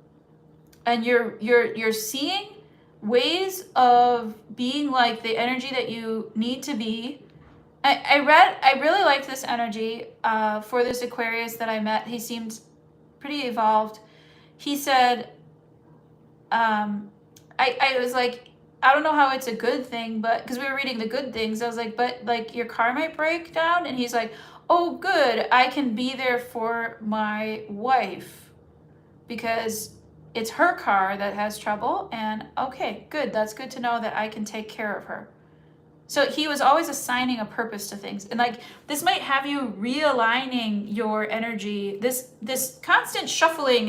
And you're seeing ways of being like the energy that you need to be. I really liked this energy for this Aquarius that I met. He seemed pretty evolved. He said, I was like, I don't know how it's a good thing, but because we were reading the good things, I was like, but like your car might break down. And he's like, oh, good. I can be there for my wife because it's her car that has trouble. And okay, good. That's good to know that I can take care of her. So he was always assigning a purpose to things. And like, this might have you realigning your energy. This constant shuffling,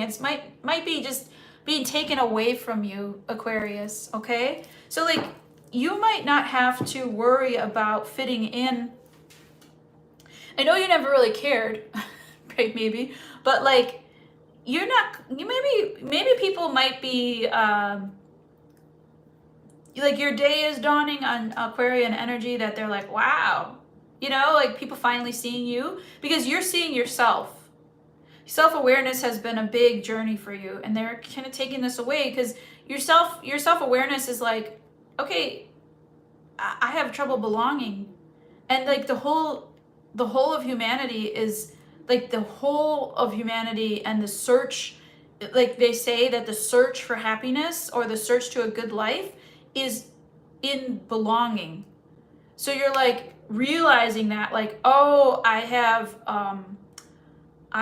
might be just being taken away from you, Aquarius, okay? So like, you might not have to worry about fitting in. I know you never really cared, right, maybe, but like, maybe people might be, like your day is dawning on Aquarian energy that they're like, wow, like people finally seeing you because you're seeing yourself. Self-awareness has been a big journey for you, and they're kind of taking this away because your self-awareness is like, okay, I have trouble belonging. And like the whole of humanity is like the whole of humanity, and the search, like they say that the search for happiness or the search to a good life is in belonging. So you're like realizing that, like, oh, I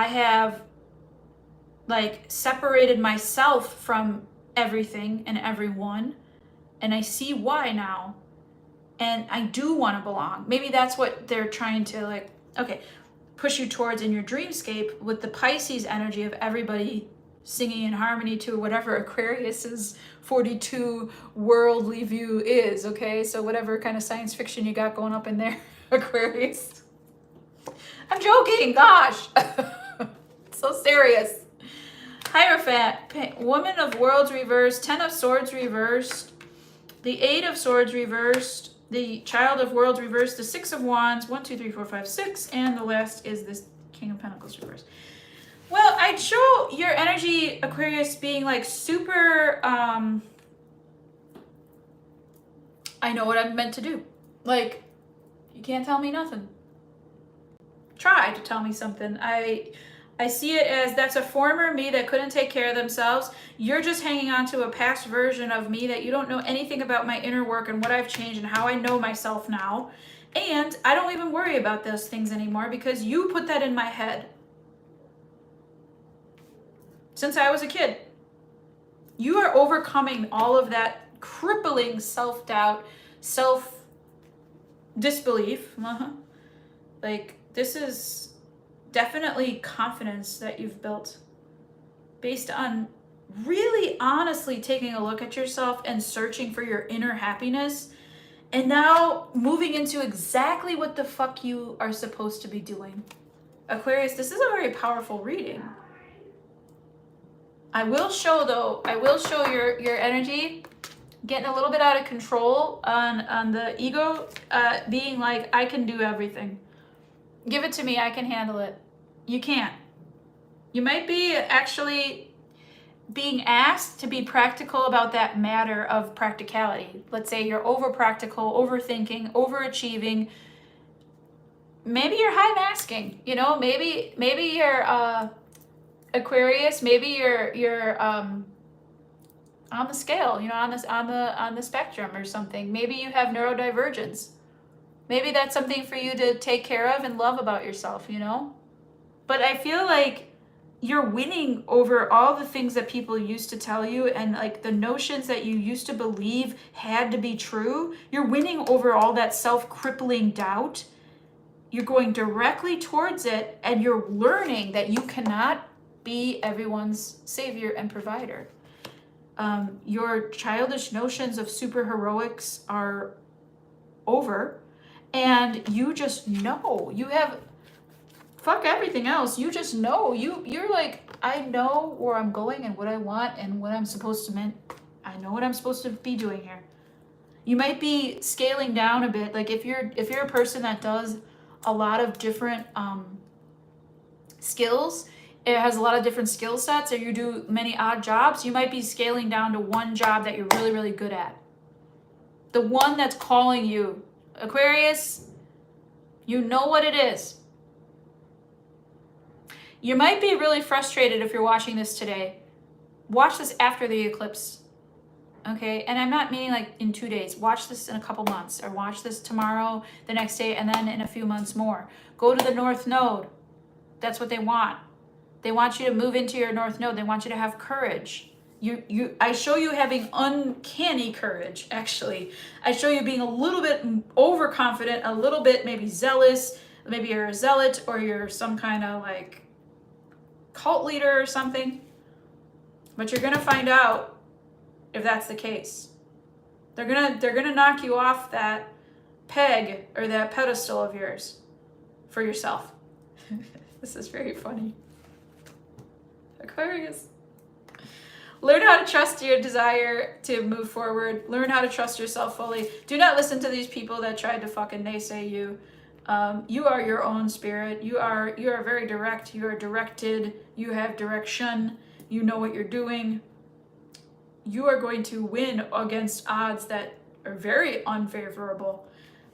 have like separated myself from everything and everyone, and I see why now, and I do want to belong. Maybe that's what they're trying to like, okay, push you towards in your dreamscape with the Pisces energy of everybody singing in harmony to whatever Aquarius's 42 worldly view is, okay? So whatever kind of science fiction you got going up in there, Aquarius. I'm joking, gosh. So serious. Hierophant, Woman of Worlds reversed, 10 of Swords reversed, the 8 of Swords reversed, the Child of Worlds reversed, the 6 of Wands, 1, 2, 3, 4, 5, 6, and the last is this King of Pentacles reversed. Well, I'd show your energy, Aquarius, being like super, I know what I'm meant to do. Like, you can't tell me nothing. Try to tell me something. I see it as that's a former me that couldn't take care of themselves. You're just hanging on to a past version of me that you don't know anything about my inner work and what I've changed and how I know myself now. And I don't even worry about those things anymore because you put that in my head. Since I was a kid. You are overcoming all of that crippling self-doubt, self-disbelief. Like, this is definitely confidence that you've built based on really honestly taking a look at yourself and searching for your inner happiness, and now moving into exactly what the fuck you are supposed to be doing. Aquarius, this is a very powerful reading. I will show your energy getting a little bit out of control on the ego, being like, I can do everything. Give it to me, I can handle it. You can't. You might be actually being asked to be practical about that matter of practicality. Let's say you're over practical, overthinking, overachieving. Maybe you're high masking, you know, maybe you're Aquarius, maybe you're on the scale, you know, on the spectrum or something. Maybe you have neurodivergence. Maybe that's something for you to take care of and love about yourself, you know? But I feel like you're winning over all the things that people used to tell you and like the notions that you used to believe had to be true. You're winning over all that self-crippling doubt. You're going directly towards it and you're learning that you cannot be everyone's savior and provider. Your childish notions of superheroics are over, and you just know. You have, fuck everything else. You just know. You're like, I know where I'm going and what I want and what I'm supposed to I know what I'm supposed to be doing here. You might be scaling down a bit. Like if you're a person that does a lot of different skills, it has a lot of different skill sets, or you do many odd jobs, you might be scaling down to one job that you're really, really good at. The one that's calling you. Aquarius, you know what it is. You might be really frustrated if you're watching this today. Watch this after the eclipse. Okay, and I'm not meaning like in 2 days. Watch this in a couple months, or watch this tomorrow, the next day, and then in a few months more. Go to the North Node. That's what they want. They want you to move into your North Node. They want you to have courage. I show you having uncanny courage, actually. I show you being a little bit overconfident, a little bit maybe zealous. Maybe you're a zealot, or you're some kind of like cult leader or something. But you're gonna find out if that's the case. They're gonna knock you off that peg or that pedestal of yours for yourself. This is very funny. Aquarius. Learn how to trust your desire to move forward. Learn how to trust yourself fully. Do not listen to these people that tried to fucking naysay you. You are your own spirit. You are very direct. You are directed. You have direction. You know what you're doing. You are going to win against odds that are very unfavorable.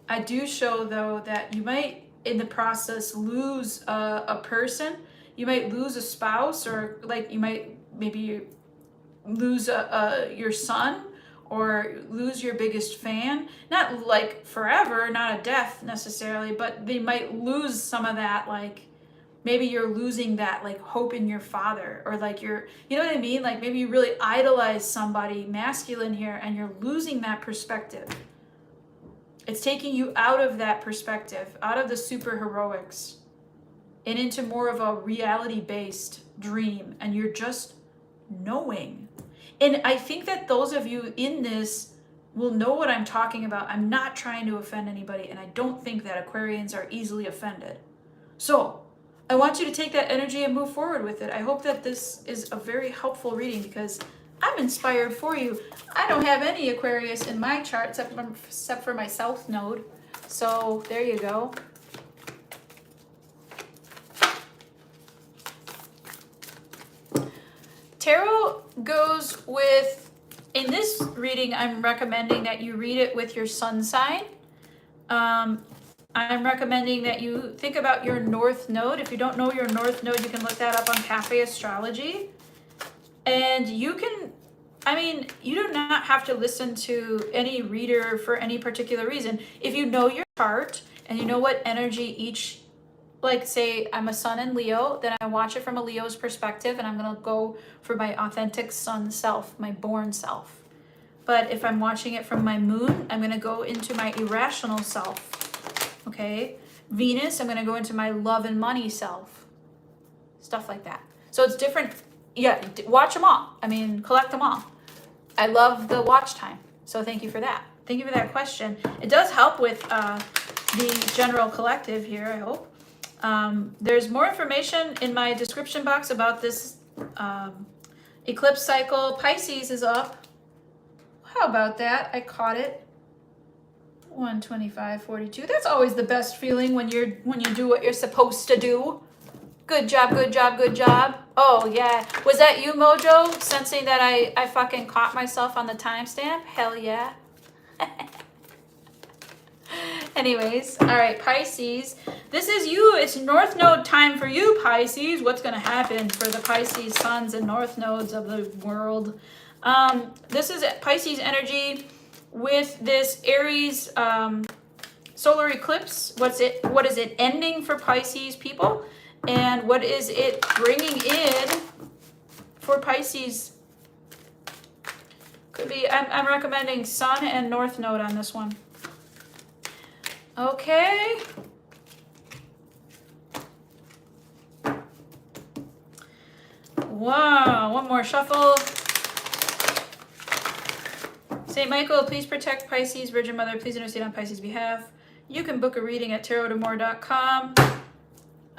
I do show, though, that you might, in the process, lose a person. You might lose a spouse, or like you might maybe lose your son, or lose your biggest fan. Not like forever, not a death necessarily, but they might lose some of that, like maybe you're losing that like hope in your father, or like you know what I mean? Like maybe you really idolize somebody masculine here and you're losing that perspective. It's taking you out of that perspective, out of the superheroics, and into more of a reality-based dream, and you're just knowing. And I think that those of you in this will know what I'm talking about. I'm not trying to offend anybody, and I don't think that Aquarians are easily offended. So I want you to take that energy and move forward with it. I hope that this is a very helpful reading, because I'm inspired for you. I don't have any Aquarius in my chart except for my South Node. So there you go. tarot goes with, in this reading, I'm recommending that you read it with your sun sign. I'm recommending that you think about your North Node. If you don't know your North Node, you can look that up on Cafe Astrology. And you can, I mean, you do not have to listen to any reader for any particular reason. If you know your chart and you know what energy each, like say I'm a sun in Leo, then I watch it from a Leo's perspective and I'm going to go for my authentic sun self, my born self. But if I'm watching it from my moon, I'm going to go into my irrational self. Okay, Venus, I'm going to go into my love and money self. Stuff like that. So it's different. Yeah, watch them all. I mean, collect them all. I love the watch time. So thank you for that. Thank you for that question. It does help with the general collective here, I hope. There's more information in my description box about this eclipse cycle. Pisces is up. How about that? I caught it. 125.42. That's always the best feeling when you do what you're supposed to do. Good job, good job, good job. Oh yeah. Was that you, Mojo? Sensing that I fucking caught myself on the timestamp? Hell yeah. Anyways, all right, Pisces. This is you. It's North Node time for you, Pisces. What's going to happen for the Pisces suns and North Nodes of the world? This is Pisces energy with this Aries solar eclipse. What is it ending for Pisces people? And what is it bringing in for Pisces? Could be, I'm recommending Sun and North Node on this one. Okay. Wow, one more shuffle. Saint Michael, please protect Pisces. Virgin Mother, please intercede on Pisces' behalf. You can book a reading at tarotdamore.com.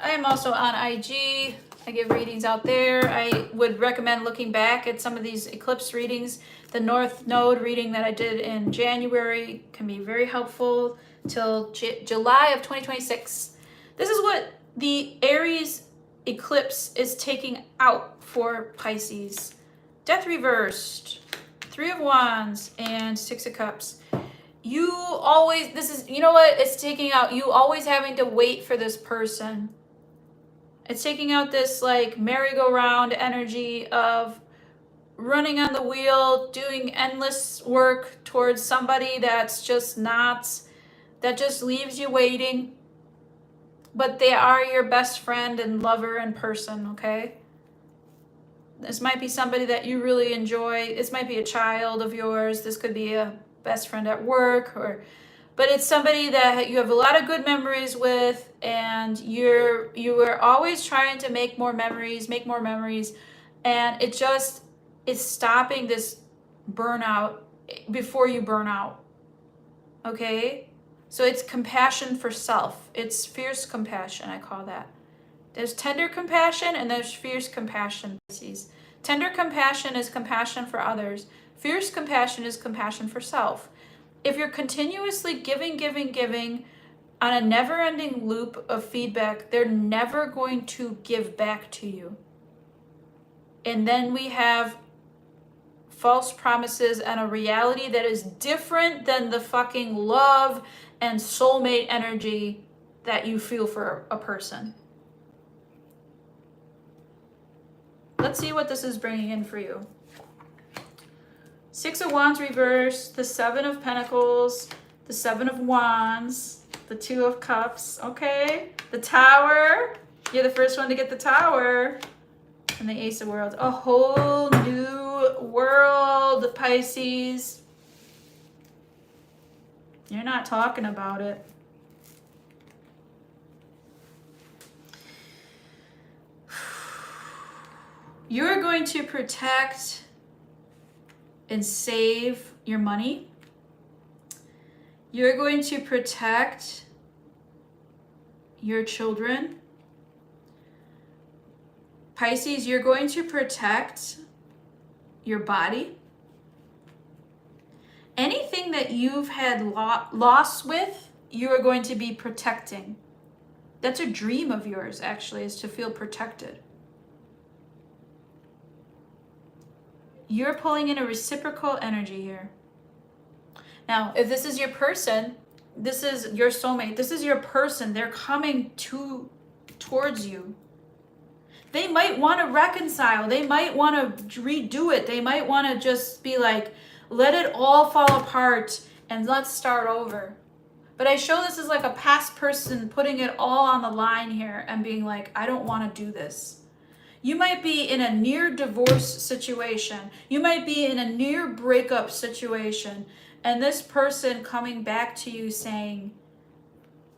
I am also on IG. I give readings out there. I would recommend looking back at some of these eclipse readings. The North Node reading that I did in January can be very helpful till July of 2026. This is what the Aries eclipse is taking out for Pisces. Death reversed, 3 of Wands, and 6 of Cups. You always, this is, you know what, it's taking out you always having to wait for this person. It's taking out this like merry-go-round energy of running on the wheel, doing endless work towards somebody that's just not, that just leaves you waiting. But they are your best friend and lover and person, okay? This might be somebody that you really enjoy. This might be a child of yours. This could be a best friend at work, but it's somebody that you have a lot of good memories with, and you are always trying to make more memories, and it just is stopping this burnout before you burn out. Okay? So it's compassion for self. It's fierce compassion, I call that. There's tender compassion and there's fierce compassion. Tender compassion is compassion for others. Fierce compassion is compassion for self. If you're continuously giving on a never-ending loop of feedback, they're never going to give back to you. And then we have false promises and a reality that is different than the fucking love and soulmate energy that you feel for a person. Let's see what this is bringing in for you. 6 of Wands reversed, the 7 of Pentacles, the 7 of Wands, the 2 of Cups, okay? The Tower, you're the first one to get the Tower, and the Ace of Worlds. A whole new world, Pisces. You're not talking about it. You're going to protect and save your money. You're going to protect your children. Pisces, you're going to protect your body. Anything that you've had loss with, you are going to be protecting. That's a dream of yours, actually, is to feel protected. you're pulling in a reciprocal energy here. Now, if this is your person, this is your soulmate, this is your person, they're coming towards you. They might want to reconcile. They might want to redo it. They might want to just be like, let it all fall apart and let's start over. But I show this as like a past person putting it all on the line here and being like, I don't want to do this. You might be in a near divorce situation. You might be in a near breakup situation. And this person coming back to you saying,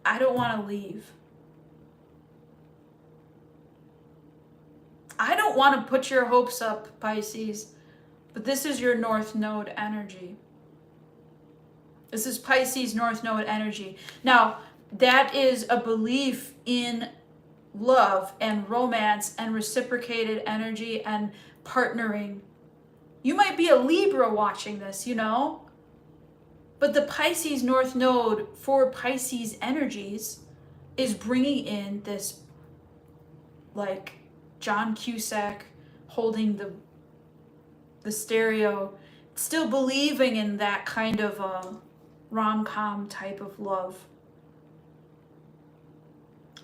I don't want to leave. I don't want to put your hopes up, Pisces, but this is your North Node energy. This is Pisces North Node energy. Now, that is a belief in love and romance and reciprocated energy and partnering. You might be a Libra watching this, you know? But the Pisces North Node for Pisces energies is bringing in this, like, John Cusack holding the stereo, still believing in that kind of a rom-com type of love.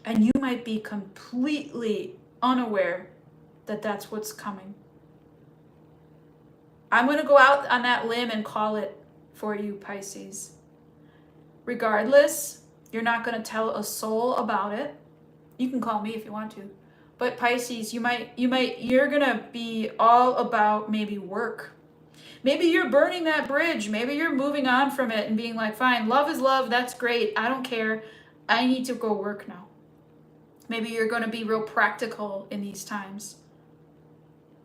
And you might be completely unaware that that's what's coming. I'm going to go out on that limb and call it for you, Pisces. Regardless, you're not going to tell a soul about it. You can call me if you want to. But Pisces, you're gonna be all about maybe work. Maybe you're burning that bridge. Maybe you're moving on from it and being like, fine, love is love, that's great, I don't care. I need to go work now. Maybe you're gonna be real practical in these times.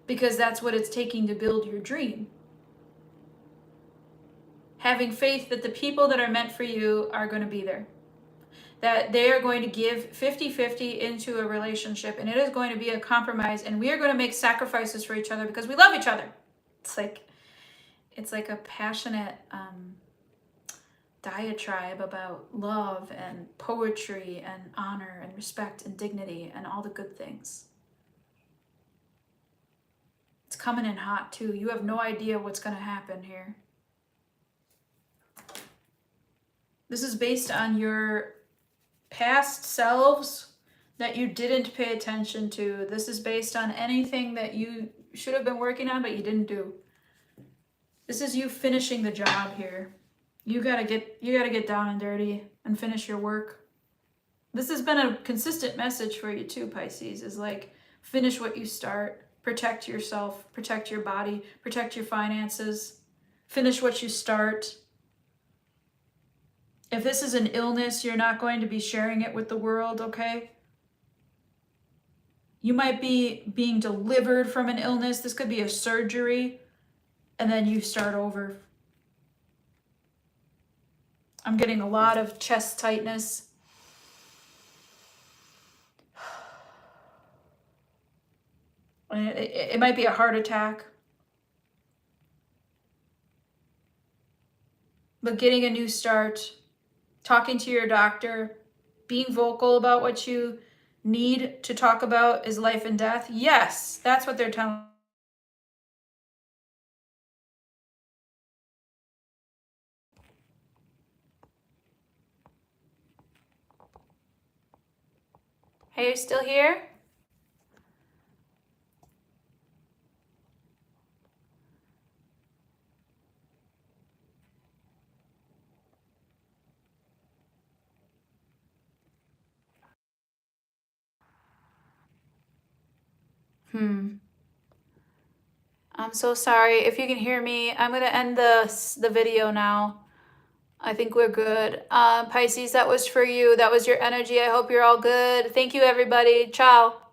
Because that's what it's taking to build your dream. Having faith that the people that are meant for you are gonna be there. That they are going to give 50-50 into a relationship, and it is going to be a compromise, and we are going to make sacrifices for each other because we love each other. It's like a passionate diatribe about love and poetry and honor and respect and dignity and all the good things. It's coming in hot too. You have no idea what's going to happen here. This is based on your past selves that you didn't pay attention to. This is based on anything that you should have been working on but you didn't do. This is you finishing the job here. You gotta get down and dirty and finish your work. This has been a consistent message for you too, Pisces, is like, finish what you start. Protect yourself, protect your body, protect your finances. Finish what you start. If this is an illness, you're not going to be sharing it with the world, okay? You might be being delivered from an illness. This could be a surgery, and then you start over. I'm getting a lot of chest tightness. It might be a heart attack. But getting a new start, talking to your doctor, being vocal about what you need to talk about is life and death. Yes, that's what they're telling. Hey, you still here? I'm so sorry. If you can hear me, I'm going to end the video now. I think we're good. Pisces, that was for you. That was your energy. I hope you're all good. Thank you, everybody. Ciao.